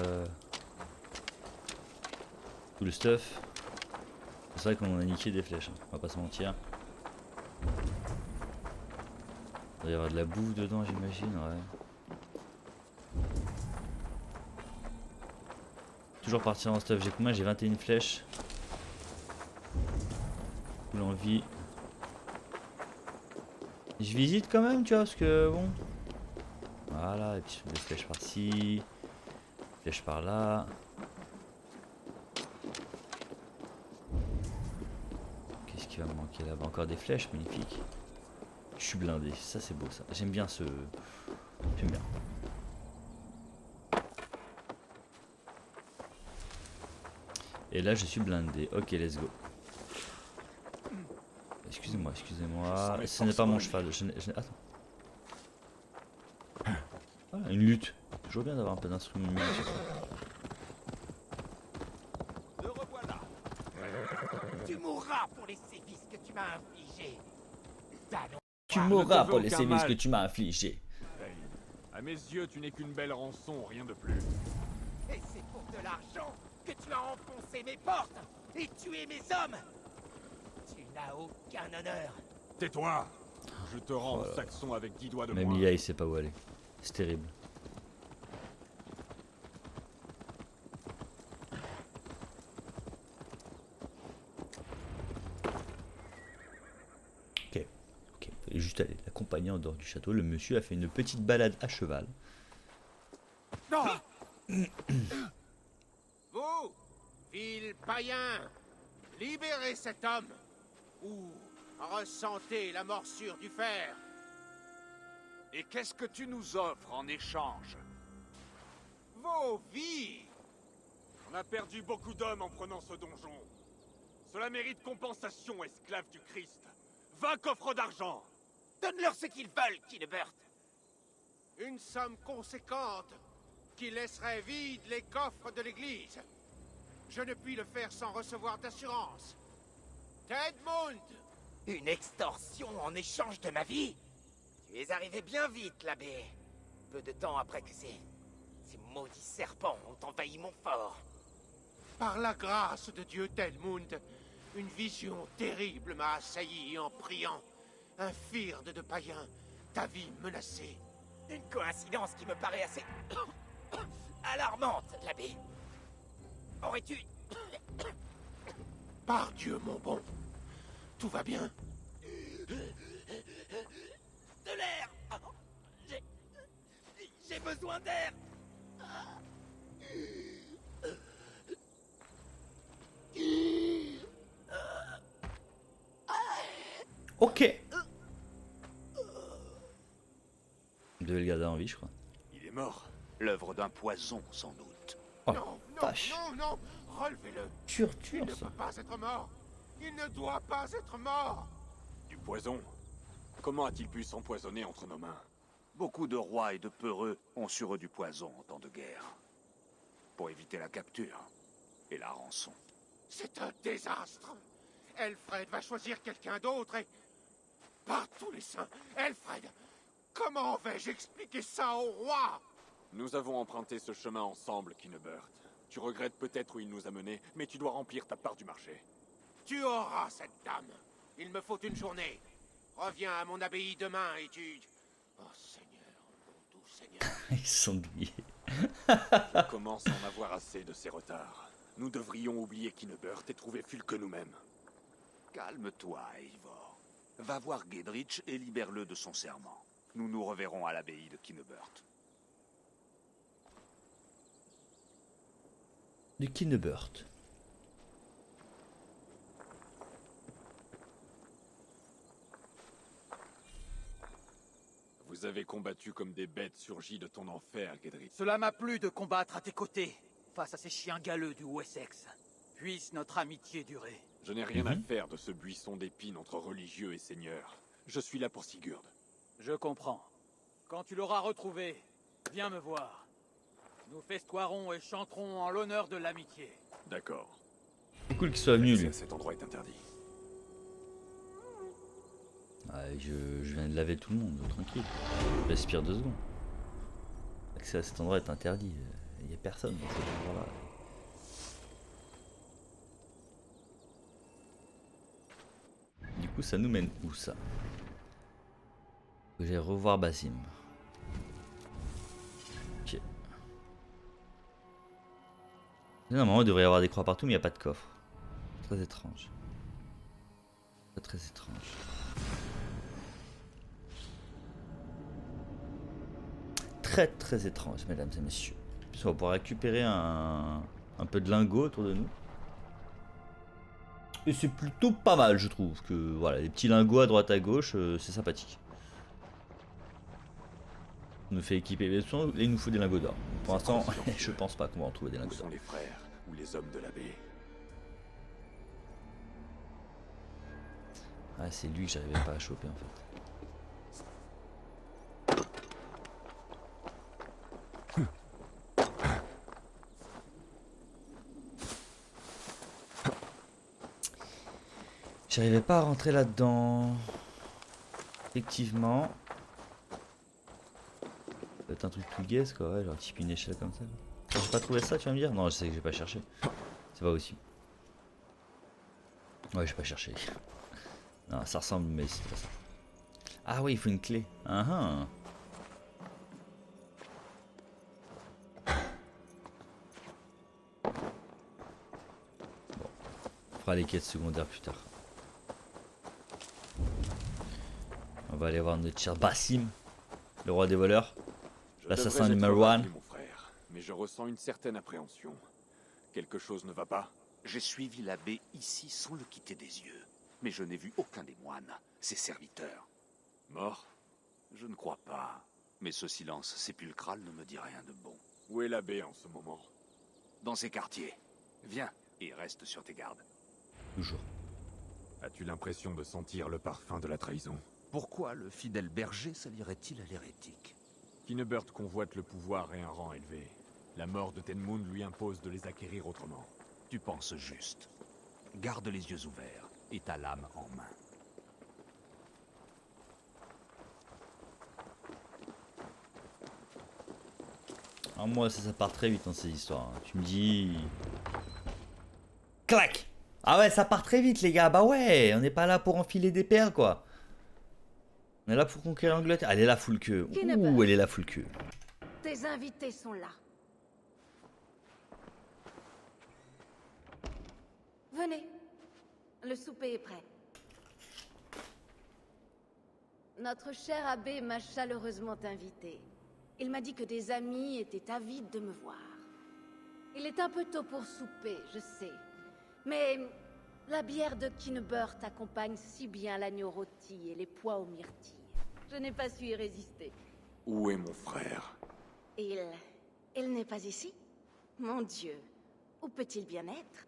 Speaker 1: tout le stuff. C'est vrai qu'on a niqué des flèches, hein. On va pas se mentir. Il va y avoir de la bouffe dedans j'imagine, ouais. Toujours partir en stuff, j'ai combien? J'ai 21 flèches. L'envie. Je visite quand même, tu vois, parce que bon. Voilà, et puis des flèches par-ci, flèches par-là. Qu'est-ce qui va me manquer là-bas? Encore des flèches, magnifique. Je suis blindé, ça c'est beau ça. J'aime bien ce. J'aime bien. Et là je suis blindé. Ok, let's go. Excusez-moi, excusez-moi. Ce n'est pas mon cheval. Attends. Voilà, une lutte. Toujours bien d'avoir un peu d'instruments de musique.
Speaker 3: Le revoilà. Tu mourras pour les sévices que tu m'as infligés.
Speaker 1: Tu mourras pour les sévices que tu m'as infligés.
Speaker 2: À mes yeux, tu n'es qu'une belle rançon, rien de plus.
Speaker 3: Et c'est pour de l'argent que tu as enfoncé mes portes et tué mes hommes. Tu n'as aucun honneur.
Speaker 2: Tais-toi! Je te rends saxon avec 10 doigts de
Speaker 1: Même
Speaker 2: moins.
Speaker 1: l'IA il sait pas où aller. C'est terrible. Ok, il fallait juste aller l'accompagner en dehors du château. Le monsieur a fait une petite balade à cheval.
Speaker 3: Vous, vil païen, libérez cet homme, ou ressentez la morsure du fer.
Speaker 7: Et qu'est-ce que tu nous offres en échange?
Speaker 3: Vos vies.
Speaker 2: On a perdu beaucoup d'hommes en prenant ce donjon. Cela mérite compensation, esclave du Christ. 20 coffres d'argent.
Speaker 3: Donne-leur ce qu'ils veulent, Kinebert. Une somme conséquente qui laisserait vides les coffres de l'église. Je ne puis le faire sans recevoir d'assurance. Tedmund!
Speaker 8: Une extorsion en échange de ma vie? Tu es arrivé bien vite, l'abbé. Peu de temps après que ces maudits serpents ont envahi mon fort.
Speaker 3: Par la grâce de Dieu, Tedmund, une vision terrible m'a assailli en priant. Un firde de païen, ta vie menacée.
Speaker 8: Une coïncidence qui me paraît assez... alarmante, l'abbé. Aurais-tu...
Speaker 3: Par Dieu, mon bon, tout va bien.
Speaker 8: De l'air. J'ai besoin d'air.
Speaker 1: Ok. On devait le garder en vie, je crois.
Speaker 7: Il est mort. L'œuvre d'un poison, sans doute.
Speaker 1: Oh,
Speaker 3: Non, non,
Speaker 1: vache.
Speaker 3: non, non, relevez-le. Il
Speaker 1: Torture,
Speaker 3: ne
Speaker 1: ça.
Speaker 3: peut pas être mort. Il ne doit pas être mort.
Speaker 2: Du poison. Comment a-t-il pu s'empoisonner entre nos mains?
Speaker 7: Beaucoup de rois et de peureux ont sur eux du poison en temps de guerre. Pour éviter la capture et la rançon.
Speaker 3: C'est un désastre. Elfred va choisir quelqu'un d'autre et... Par tous les saints, Elfred, comment vais-je expliquer ça au roi?
Speaker 2: Nous avons emprunté ce chemin ensemble, Kinebert. Tu regrettes peut-être où il nous a menés, mais tu dois remplir ta part du marché.
Speaker 3: Tu auras cette dame. Il me faut une journée. Reviens à mon abbaye demain et tu... Oh Seigneur, mon doux Seigneur.
Speaker 1: Ils sont douillés.
Speaker 2: Je commence à en avoir assez de ces retards. Nous devrions oublier Kinebert et trouver Fulke nous-mêmes.
Speaker 7: Calme-toi, Eivor. Va voir Gedrich et libère-le de son serment. Nous nous reverrons à l'abbaye de Kinebert.
Speaker 1: Du Kinebert.
Speaker 2: Vous avez combattu comme des bêtes surgies de ton enfer, Gedrich.
Speaker 6: Cela m'a plu de combattre à tes côtés, face à ces chiens galeux du Wessex. Puisse notre amitié durer.
Speaker 2: Je n'ai rien à faire de ce buisson d'épines entre religieux et seigneurs. Je suis là pour Sigurd.
Speaker 6: Je comprends. Quand tu l'auras retrouvé, viens me voir. Nous festoierons et chanterons en l'honneur de l'amitié.
Speaker 2: D'accord.
Speaker 1: C'est cool qu'il soit venu, lui.
Speaker 2: Cet endroit est interdit.
Speaker 1: Ouais, je viens de laver tout le monde, tranquille. Je respire 2 secondes. L'accès à cet endroit est interdit. Il n'y a personne dans cet endroit-là. Du coup, ça nous mène où, ça? Faut que j'aille revoir Basim. Ok. Normalement, il devrait y avoir des croix partout, mais il n'y a pas de coffre. Très étrange. Très étrange. Très étrange, mesdames et messieurs. Puis on va pouvoir récupérer un peu de lingots autour de nous. Et c'est plutôt pas mal, je trouve. Que voilà, les petits lingots à droite à gauche, c'est sympathique. On nous fait équiper les soins, et il nous faut des lingots d'or. Pour l'instant, je pense pas qu'on va en trouver des
Speaker 2: Où
Speaker 1: lingots d'or.
Speaker 2: sont les frères ou les hommes de l'abbé?
Speaker 1: Ah, c'est lui que j'arrivais pas à choper en fait. J'arrivais pas à rentrer là-dedans. Effectivement. Ça doit être un truc plus gaze quoi, ouais, genre type une échelle comme ça. J'ai pas trouvé ça, tu vas me dire? Non, je sais que j'ai pas cherché. C'est pas aussi. Ouais, j'ai pas cherché. Non, ça ressemble, mais c'est pas ça. Ah oui, il faut une clé. Ah ah. Bon, on fera les quêtes secondaires plus tard. On va aller voir notre cher Basim, le roi des voleurs.
Speaker 2: Je
Speaker 1: L'assassin
Speaker 2: devrais être
Speaker 1: numéro 1.
Speaker 2: ravi, mon frère, mais je ressens une certaine appréhension. Quelque chose ne va pas?
Speaker 7: J'ai suivi l'abbé ici sans le quitter des yeux. Mais je n'ai vu aucun des moines, ses serviteurs.
Speaker 2: Mort?
Speaker 7: Je ne crois pas. Mais ce silence sépulcral ne me dit rien de bon.
Speaker 2: Où est l'abbé en ce moment?
Speaker 7: Dans ces quartiers. Viens et reste sur tes gardes.
Speaker 1: Toujours.
Speaker 2: As-tu l'impression de sentir le parfum de la trahison?
Speaker 7: Pourquoi le fidèle berger s'allierait-il à l'hérétique?
Speaker 2: Kinebert convoite le pouvoir et un rang élevé. La mort de Tenmund lui impose de les acquérir autrement.
Speaker 7: Tu penses juste. Garde les yeux ouverts et ta lame en main.
Speaker 1: Alors moi ça part très vite dans ces histoires. Hein. Tu me dis... Clac. Ah ouais, ça part très vite les gars. Bah ouais, on n'est pas là pour enfiler des perles quoi. On est là pour conquérir l'Angleterre. Elle est là full queue. Ouh, elle est là full queue.
Speaker 9: Tes invités sont là. Venez. Le souper est prêt. Notre cher abbé m'a chaleureusement invité. Il m'a dit que des amis étaient avides de me voir. Il est un peu tôt pour souper, je sais. Mais la bière de Kinebert accompagne si bien l'agneau rôti et les pois aux myrtilles. Je n'ai pas su y résister.
Speaker 2: Où est mon frère?
Speaker 9: Il n'est pas ici? Mon Dieu, où peut-il bien être?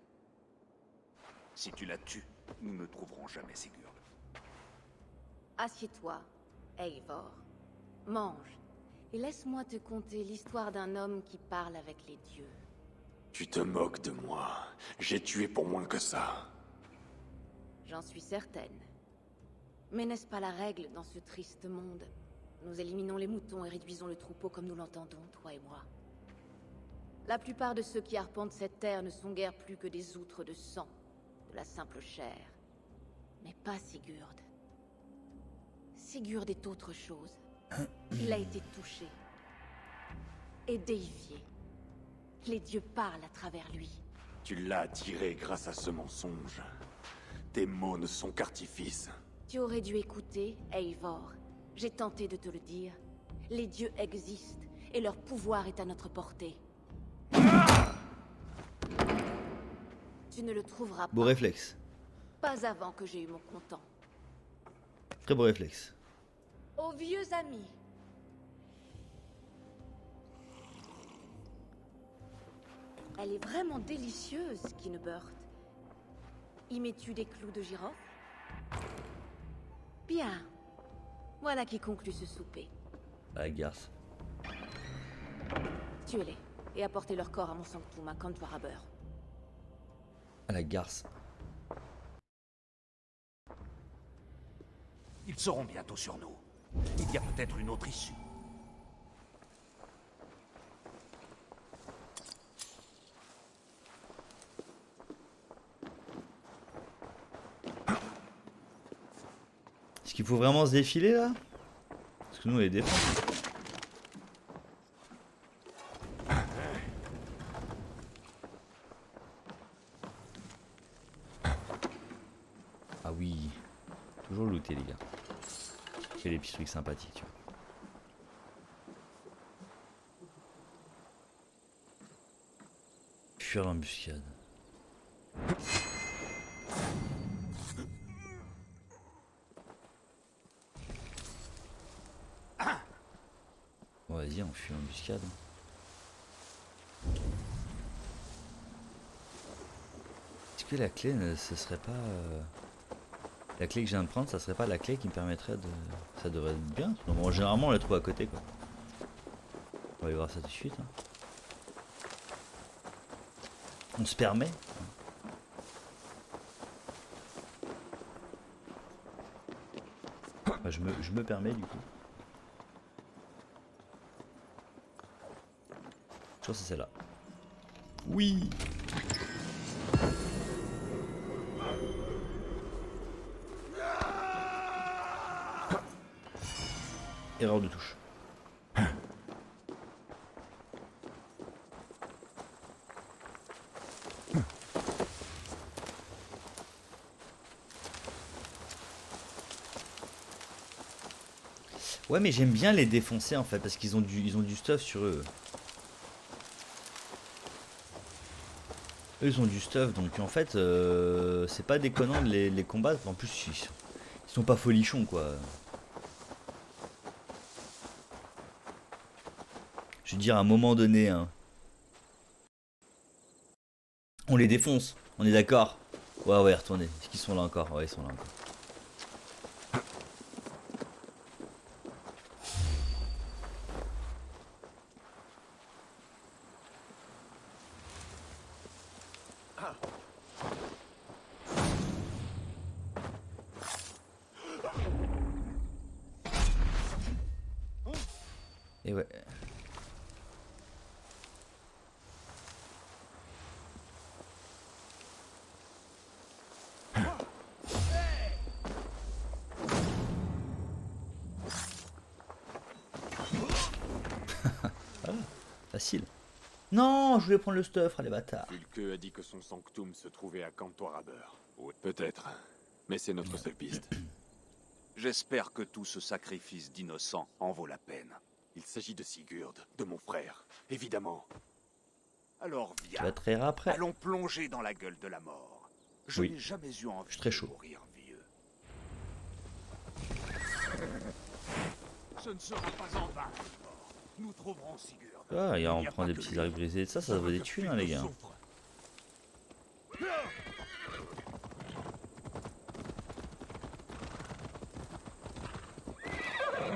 Speaker 7: Si tu la tues, nous ne trouverons jamais Sigurd.
Speaker 9: Assieds-toi, Eivor. Mange, et laisse-moi te conter l'histoire d'un homme qui parle avec les dieux.
Speaker 2: Tu te moques de moi. J'ai tué pour moins que ça.
Speaker 9: J'en suis certaine. Mais n'est-ce pas la règle dans ce triste monde? Nous éliminons les moutons et réduisons le troupeau comme nous l'entendons, toi et moi. La plupart de ceux qui arpentent cette terre ne sont guère plus que des outres de sang, de la simple chair. Mais pas Sigurd. Sigurd est autre chose. Il a été touché. Et déifié. Les dieux parlent à travers lui.
Speaker 2: Tu l'as attiré grâce à ce mensonge. Tes mots ne sont qu'artifices.
Speaker 9: Tu aurais dû écouter, Eivor. J'ai tenté de te le dire. Les dieux existent, et leur pouvoir est à notre portée. Tu ne le trouveras
Speaker 1: Beau
Speaker 9: pas.
Speaker 1: réflexe.
Speaker 9: Pas avant que j'ai eu mon content.
Speaker 1: Très beau réflexe.
Speaker 9: Aux vieux amis. Elle est vraiment délicieuse, Kinebert. Y mets-tu des clous de girofle? Bien. Voilà qui conclut ce souper.
Speaker 1: La garce.
Speaker 9: Tuez-les et apportez leur corps à mon sanctum à Kantwarabur.
Speaker 1: À la garce.
Speaker 7: Ils seront bientôt sur nous. Il y a peut-être une autre issue.
Speaker 1: Est-ce qu'il faut vraiment se défiler là? Parce que nous on les défend. Ah oui. Toujours looter les gars. Fais les petits trucs sympathiques. Tu vois. Fuir l'embuscade. Bon vas-y, on fuit l'embuscade. Est-ce que la clé, ce serait pas... La clé que je viens de prendre, ça serait pas la clé qui me permettrait de... Ça devrait être bien. Bon, généralement on la trouve à côté quoi. On va aller voir ça tout de suite. Hein. On se permet. Enfin, je me permets du coup. Je crois que c'est celle-là. Oui. Erreur de touche. Ouais, mais j'aime bien les défoncer en fait, parce qu'ils ont du stuff sur eux. Eux, ils ont du stuff, donc en fait, c'est pas déconnant de les combattre. En plus, ils sont pas folichons, quoi. Je veux dire, à un moment donné, hein, on les défonce, on est d'accord? Ouais, ouais, retournez. Est-ce qu'ils sont là encore? Ouais, ils sont là encore. Et ouais. Voilà, facile. Non, je voulais prendre le stuff, les bâtards.
Speaker 2: Fulke a dit que son sanctum se trouvait à Cantor Haber. Oui, peut-être. Mais c'est notre seule piste.
Speaker 7: J'espère que tout ce sacrifice d'innocents en vaut la peine.
Speaker 2: Il s'agit de Sigurd, de mon frère, évidemment.
Speaker 7: Alors
Speaker 1: Tu
Speaker 7: viens,
Speaker 1: vas te rire après.
Speaker 7: allons plonger dans la gueule de la mort. Je
Speaker 1: Oui.
Speaker 7: n'ai jamais eu envie
Speaker 1: Je suis très
Speaker 7: de
Speaker 1: chaud.
Speaker 7: mourir vieux. Ce ne sera pas en vain. Nous trouverons Sigurd.
Speaker 1: Ah, regarde,
Speaker 7: Il
Speaker 1: on
Speaker 7: n'y a
Speaker 1: prend
Speaker 7: pas
Speaker 1: des
Speaker 7: que
Speaker 1: petits
Speaker 7: lui.
Speaker 1: arbres brisés. Ça vaut des thunes, hein, les gars.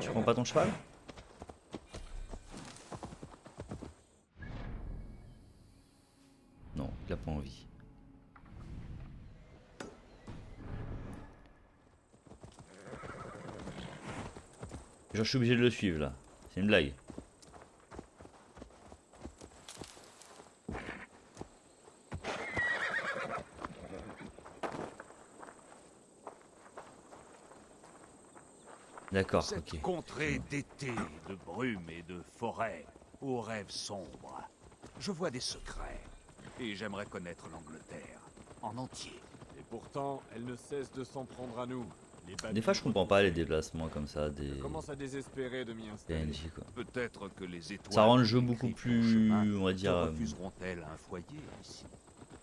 Speaker 1: Tu prends pas ton cheval? Non, il a pas envie. Genre, je suis obligé de le suivre là. C'est une blague. D'accord,
Speaker 7: Cette
Speaker 1: ok.
Speaker 7: contrée d'été, de brume et de forêt, aux rêves sombres. Je vois des secrets. Et j'aimerais connaître l'Angleterre, en entier.
Speaker 2: Et pourtant, elle ne cesse de s'en prendre à nous. Les
Speaker 1: Des fois, je comprends pas les déplacements comme ça des
Speaker 2: Je commence à désespérer de m'y installer.
Speaker 1: PNJ, quoi.
Speaker 7: Peut-être que les étoiles...
Speaker 1: Ça rend le jeu
Speaker 7: qui
Speaker 1: beaucoup
Speaker 7: écrivent ton
Speaker 1: plus,
Speaker 7: chemin
Speaker 1: on va
Speaker 7: te
Speaker 1: dire,
Speaker 7: refuseront-elles un foyer ici?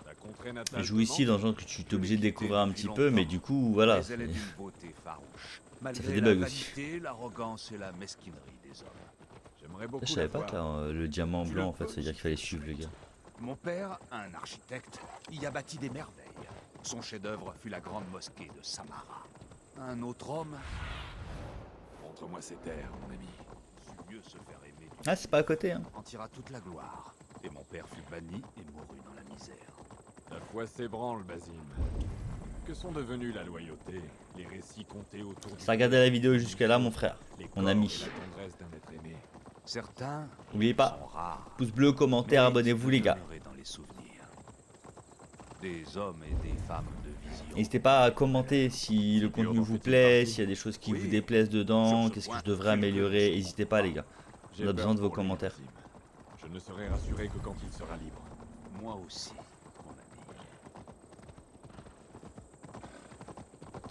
Speaker 2: La contrée natale
Speaker 1: joue ici dans le genre que tu es obligé de découvrir un petit peu, mais du coup, voilà.
Speaker 7: Mais elle est
Speaker 1: c'est-
Speaker 7: d'une beauté farouche.
Speaker 1: fait
Speaker 7: Malgré
Speaker 1: des
Speaker 7: la
Speaker 1: bugs aussi.
Speaker 7: vanité, l'arrogance et la mesquinerie des hommes.
Speaker 2: J'aimerais beaucoup
Speaker 1: Je savais
Speaker 2: la
Speaker 1: pas
Speaker 2: voir.
Speaker 1: que le diamant blanc, en fait, ça veut dire qu'il fallait suivre le gars.
Speaker 7: Mon père, un architecte, y a bâti des merveilles. Son chef-d'œuvre fut la grande mosquée de Samara. Un autre homme
Speaker 2: Montre-moi ces terres, mon ami.
Speaker 7: sut mieux se faire aimer du
Speaker 1: Ah, c'est pas à côté, hein.
Speaker 7: en tira toute la gloire. Et mon père fut banni et mourut dans la misère.
Speaker 2: La foi s'ébranle, Basim. Que sont devenus la loyauté, les récits comptés autour du...
Speaker 1: Ça regardé la vidéo jusqu'à là, mon frère,
Speaker 2: les
Speaker 1: mon
Speaker 2: corps
Speaker 1: ami.
Speaker 2: et la tendresse d'un être aimé.
Speaker 7: Certains
Speaker 1: N'oubliez pas,
Speaker 7: sont rares.
Speaker 1: pouce bleu, commentaire,
Speaker 7: mais
Speaker 1: abonnez-vous,
Speaker 7: qui
Speaker 1: les gars.
Speaker 7: demeurent dans les souvenirs. Des hommes et des femmes de vision.
Speaker 1: N'hésitez pas à commenter si le contenu vous plaît, s'il y a des choses qui
Speaker 7: Oui.
Speaker 1: vous déplaisent dedans,
Speaker 7: Sur ce
Speaker 1: qu'est-ce que
Speaker 7: point,
Speaker 1: je devrais
Speaker 7: Fulke
Speaker 1: améliorer.
Speaker 7: ne se
Speaker 1: N'hésitez
Speaker 7: trompe
Speaker 1: pas, les gars.
Speaker 2: J'ai
Speaker 1: On a
Speaker 2: peur
Speaker 1: besoin de vos
Speaker 2: pour lui,
Speaker 1: commentaires.
Speaker 2: Basim. Je ne serai rassuré que quand il sera libre.
Speaker 7: Moi aussi, mon ami.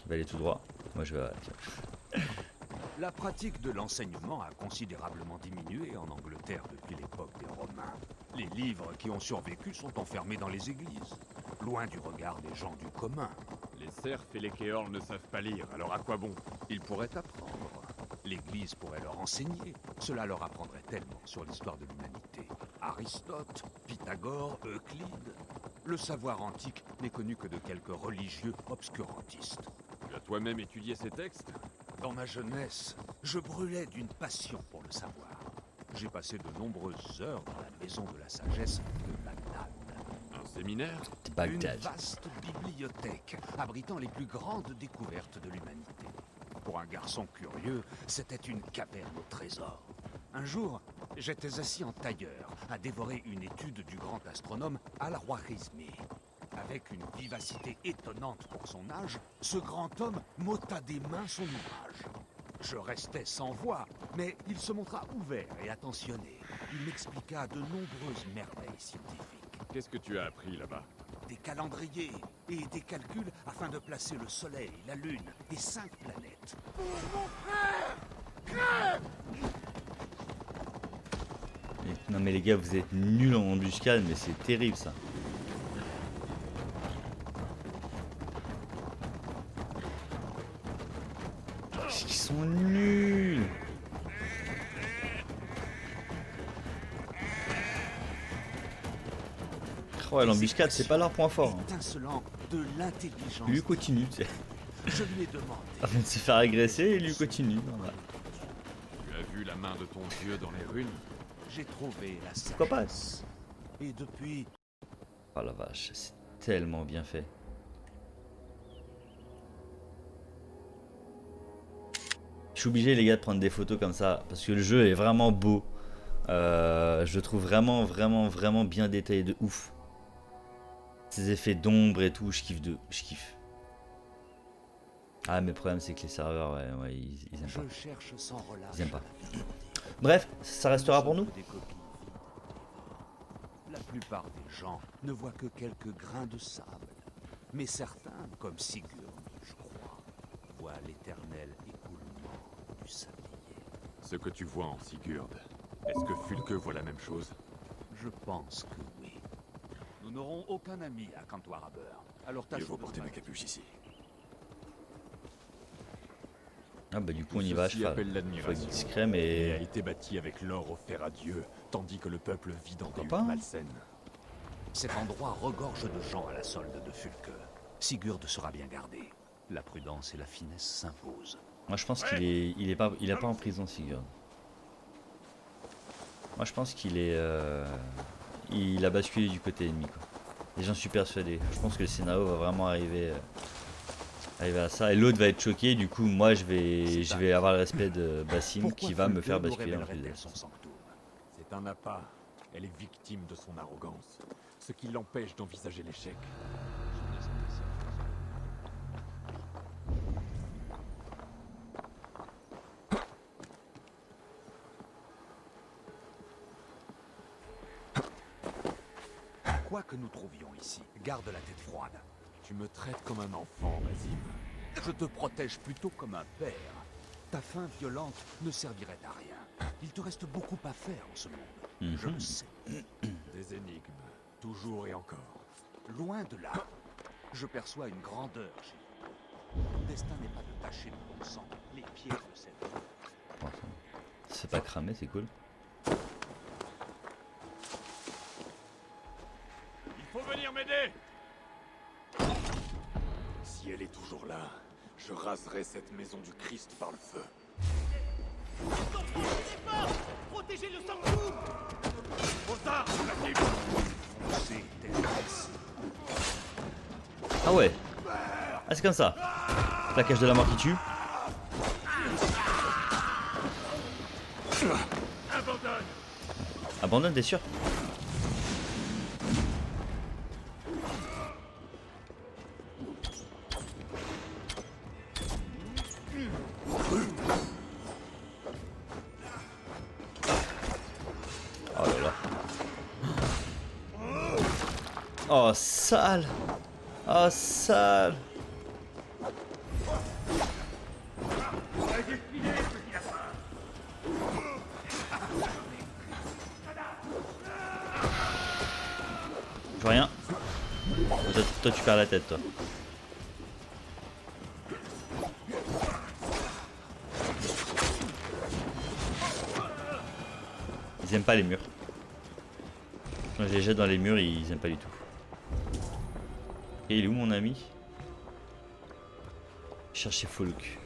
Speaker 1: Je vais aller tout droit. Moi, je vais.
Speaker 7: La pratique de l'enseignement a considérablement diminué en Angleterre depuis l'époque des Romains. Les livres qui ont survécu sont enfermés dans les églises, loin du regard des gens du commun.
Speaker 2: Les serfs et les kéorls ne savent pas lire, alors à quoi bon?
Speaker 7: Ils pourraient apprendre. L'Église pourrait leur enseigner. Cela leur apprendrait tellement sur l'histoire de l'humanité. Aristote, Pythagore, Euclide. Le savoir antique n'est connu que de quelques religieux obscurantistes.
Speaker 2: Tu as toi-même étudié ces textes?
Speaker 7: Dans ma jeunesse, je brûlais d'une passion pour le savoir. J'ai passé de nombreuses heures dans la maison de la sagesse de Bagdad.
Speaker 2: Un séminaire?
Speaker 1: C'est
Speaker 7: Une
Speaker 1: Bagdad.
Speaker 7: vaste bibliothèque abritant les plus grandes découvertes de l'humanité. Pour un garçon curieux, c'était une caverne au trésor. Un jour, j'étais assis en tailleur à dévorer une étude du grand astronome Al-Khwarizmi. Avec une vivacité étonnante pour son âge, ce grand homme m'ôta des mains son ouvrage. Je restais sans voix, mais il se montra ouvert et attentionné. Il m'expliqua de nombreuses merveilles scientifiques.
Speaker 2: Qu'est-ce que tu as appris là-bas?
Speaker 7: Des calendriers et des calculs afin de placer le Soleil, la Lune et 5 planètes.
Speaker 3: Mon frère!
Speaker 1: Non mais les gars, vous êtes nuls en embuscade, mais c'est terrible ça. Ils sont nuls. Oh, l'embuscade, c'est pas leur point fort. Hein.
Speaker 7: Étincelant de l'intelligence.
Speaker 1: Lui continue, tu sais.
Speaker 7: Je lui ai demandé.
Speaker 1: Avant de se faire agresser, et lui continue. Voilà.
Speaker 2: Tu as vu la main de ton dieu dans les runes?
Speaker 7: J'ai trouvé la sagesse.
Speaker 1: Pourquoi pas?
Speaker 7: Et depuis,
Speaker 1: Oh la vache, c'est tellement bien fait. Je suis obligé les gars de prendre des photos comme ça parce que le jeu est vraiment beau. Je le trouve vraiment bien détaillé de ouf. Ces effets d'ombre et tout, je kiffe. Ah mais le problème c'est que les serveurs, ouais ils aiment pas.
Speaker 7: je cherche sans relâche.
Speaker 1: Ils aiment pas. Bref, ça restera pour nous.
Speaker 7: Des coquilles vides. La plupart des gens ne voient que quelques grains de sable. Mais certains, comme Sigurd, je crois, voient l'éternel écoulement du sablier.
Speaker 2: Ce que tu vois en Sigurd, est-ce que Fulke voit la même chose?
Speaker 7: Je pense que oui. Nous n'aurons aucun ami à Cantoir-Haber. Alors
Speaker 2: Il
Speaker 7: tâche
Speaker 2: faut
Speaker 7: de
Speaker 2: porter ma
Speaker 7: braquer.
Speaker 2: capuche ici.
Speaker 1: Ah bah du coup on y va à
Speaker 2: Ceci
Speaker 1: cheval.
Speaker 2: appelle
Speaker 1: Faut être
Speaker 2: l'admiration.
Speaker 1: discret
Speaker 2: Et a
Speaker 1: mais...
Speaker 2: été bâti avec l'or offert à Dieu, tandis que le peuple vit dans des
Speaker 1: Pourquoi
Speaker 2: huttes
Speaker 1: pas, hein.
Speaker 2: malsaines.
Speaker 7: Cet endroit regorge de gens à la solde de Fulke. Sigurd sera bien gardé. La prudence et la finesse s'imposent.
Speaker 1: Moi je pense qu'il est... il est pas en prison Sigurd. Moi je pense qu'il est... Il a basculé du côté ennemi quoi. Et j'en suis persuadé. Je pense que le scénario va vraiment arriver à ça. Et l'autre va être choqué. Du coup moi je vais avoir le respect de Basim
Speaker 7: Pourquoi
Speaker 1: qui va me
Speaker 7: Fulke
Speaker 1: faire
Speaker 7: nous
Speaker 1: basculer en
Speaker 7: révélerait-elle
Speaker 1: prison.
Speaker 7: son sanctum?
Speaker 2: C'est un appât. Elle est victime de son arrogance, ce qui l'empêche d'envisager l'échec.
Speaker 7: Quoi que nous trouvions ici, garde la tête froide.
Speaker 2: Tu me traites comme un enfant, Basim.
Speaker 7: Je te protège plutôt comme un père. Ta fin violente ne servirait à rien. Il te reste beaucoup à faire en ce monde. Je le sais.
Speaker 2: Des énigmes, toujours et encore.
Speaker 7: Loin de là, je perçois une grandeur chez vous. Ton destin n'est pas de tacher de ton sang les pieds de cette vie.
Speaker 1: C'est pas cramé, c'est cool.
Speaker 2: Il faut venir m'aider! Si elle est toujours là, je raserai cette maison du Christ par le feu.
Speaker 3: Protégez le sanctum!
Speaker 2: Aux armes, Basim!
Speaker 7: C'est terrestre.
Speaker 1: Ah ouais. Ah c'est comme ça. Plaquage de la mort qui tue.
Speaker 2: Abandonne!
Speaker 1: Abandonne, t'es sûr? Oh là là. Oh sale. Oh sale. Je vois rien. Toi tu perds la tête toi. Ils aiment pas les murs. Quand je les jette dans les murs, ils aiment pas du tout. Et il est où mon ami? Chercher Folk.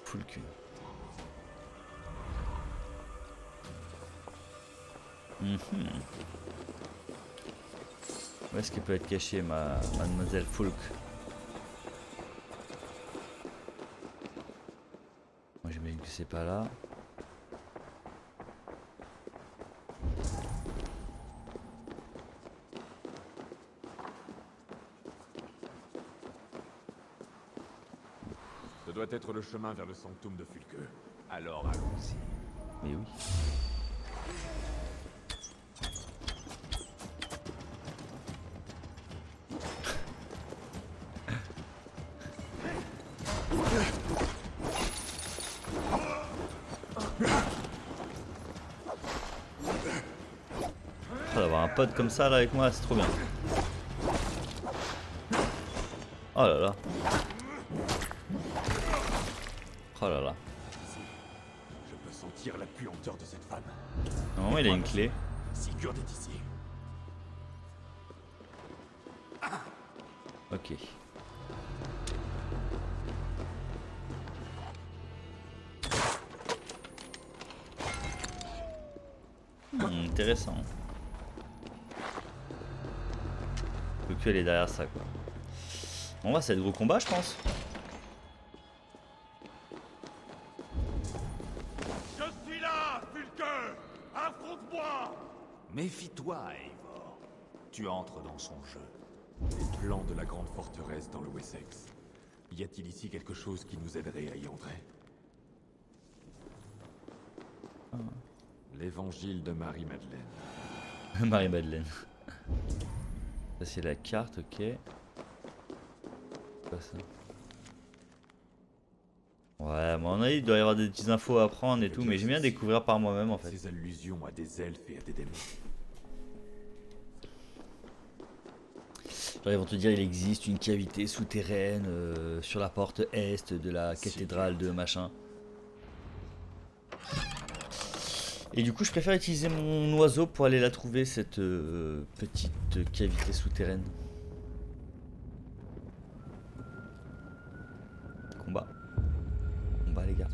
Speaker 1: Folk. Où est-ce qu'elle peut être cachée, mademoiselle Folk? Moi j'imagine que c'est pas là.
Speaker 2: Ce doit être le chemin vers le sanctum de Fulke.
Speaker 7: Alors allons-y.
Speaker 1: Mais oui. pote comme ça là avec moi, c'est trop bien. Oh là là. Oh là là.
Speaker 2: Je peux sentir la puanteur de cette femme.
Speaker 1: Non, il a une clé.
Speaker 2: Sigurd est ici.
Speaker 1: Ok. Intéressant. Le cul elle est derrière ça quoi. On va, c'est le gros combat je pense.
Speaker 5: Je suis là, Fulke! Affronte-moi!
Speaker 7: Méfie-toi, Eivor. Tu entres dans son jeu.
Speaker 2: Les plans de la grande forteresse dans le Wessex. Y a-t-il ici quelque chose qui nous aiderait à y entrer? L'évangile de Marie-Madeleine.
Speaker 1: Marie-Madeleine. Ça c'est la carte, ok. Quoi ça? Ouais, à mon avis, il doit y avoir des petites infos à prendre et tout, mais j'aime bien découvrir par moi-même en fait.
Speaker 2: Ces allusions à des elfes et à des démons.
Speaker 1: Genre, ils vont te dire il existe une cavité souterraine sur la porte est de la cathédrale de machin. Et du coup, je préfère utiliser mon oiseau pour aller la trouver, cette petite cavité souterraine. Combat. Combat, les gars.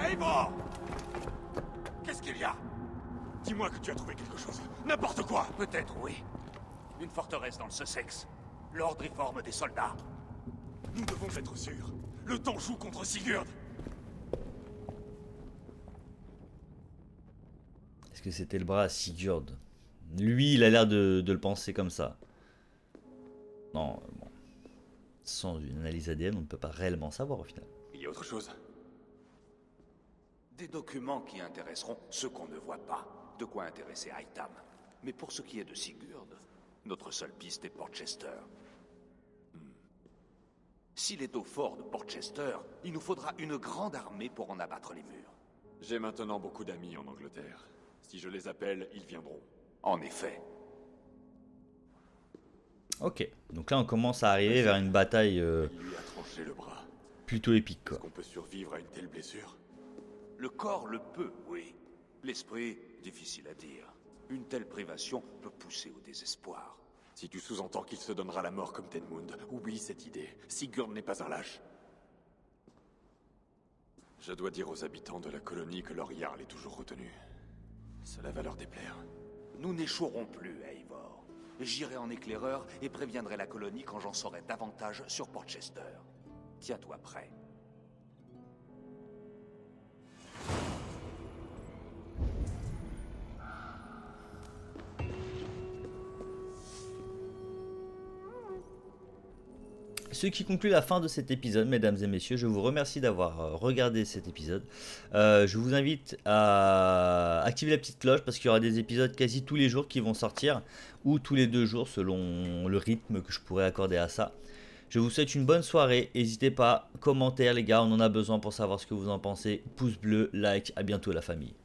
Speaker 5: Eivor! Qu'est-ce qu'il y a? Dis-moi que tu as trouvé quelque chose. N'importe quoi!
Speaker 7: Peut-être, oui. Une forteresse dans le Sussex. L'ordre y forme des soldats.
Speaker 5: Nous devons être sûrs. Le temps joue contre Sigurd.
Speaker 1: Est-ce que c'était le bras à Sigurd? Lui, il a l'air de le penser comme ça. Non, bon. Sans une analyse ADN, on ne peut pas réellement savoir au final.
Speaker 5: Il y a autre chose.
Speaker 7: Des documents qui intéresseront ceux qu'on ne voit pas. De quoi intéresser Hightam. Mais pour ce qui est de Sigurd, notre seule piste est Portchester. S'il est au fort de Portchester, il nous faudra une grande armée pour en abattre les murs.
Speaker 2: J'ai maintenant beaucoup d'amis en Angleterre. Si je les appelle, ils viendront.
Speaker 7: En effet.
Speaker 1: Ok, donc là on commence à arriver vers une bataille
Speaker 2: Il lui a tranché le bras.
Speaker 1: plutôt épique quoi.
Speaker 2: Est-ce qu'on peut survivre à une telle blessure?
Speaker 7: Le corps le peut, oui. L'esprit, difficile à dire. Une telle privation peut pousser au désespoir.
Speaker 2: Si tu sous-entends qu'il se donnera la mort comme Tenmund, oublie cette idée. Sigurd n'est pas un lâche. Je dois dire aux habitants de la colonie que leur Jarl est toujours retenu. Cela va leur déplaire.
Speaker 7: Nous n'échouerons plus, Eivor. J'irai en éclaireur et préviendrai la colonie quand j'en saurai davantage sur Portchester. Tiens-toi prêt.
Speaker 1: Ce qui conclut la fin de cet épisode, mesdames et messieurs. Je vous remercie d'avoir regardé cet épisode. Je vous invite à activer la petite cloche parce qu'il y aura des épisodes quasi tous les jours qui vont sortir ou tous les 2 jours selon le rythme que je pourrais accorder à ça. Je vous souhaite une bonne soirée. N'hésitez pas, commentaires les gars, on en a besoin pour savoir ce que vous en pensez. Pouce bleu, like, à bientôt la famille.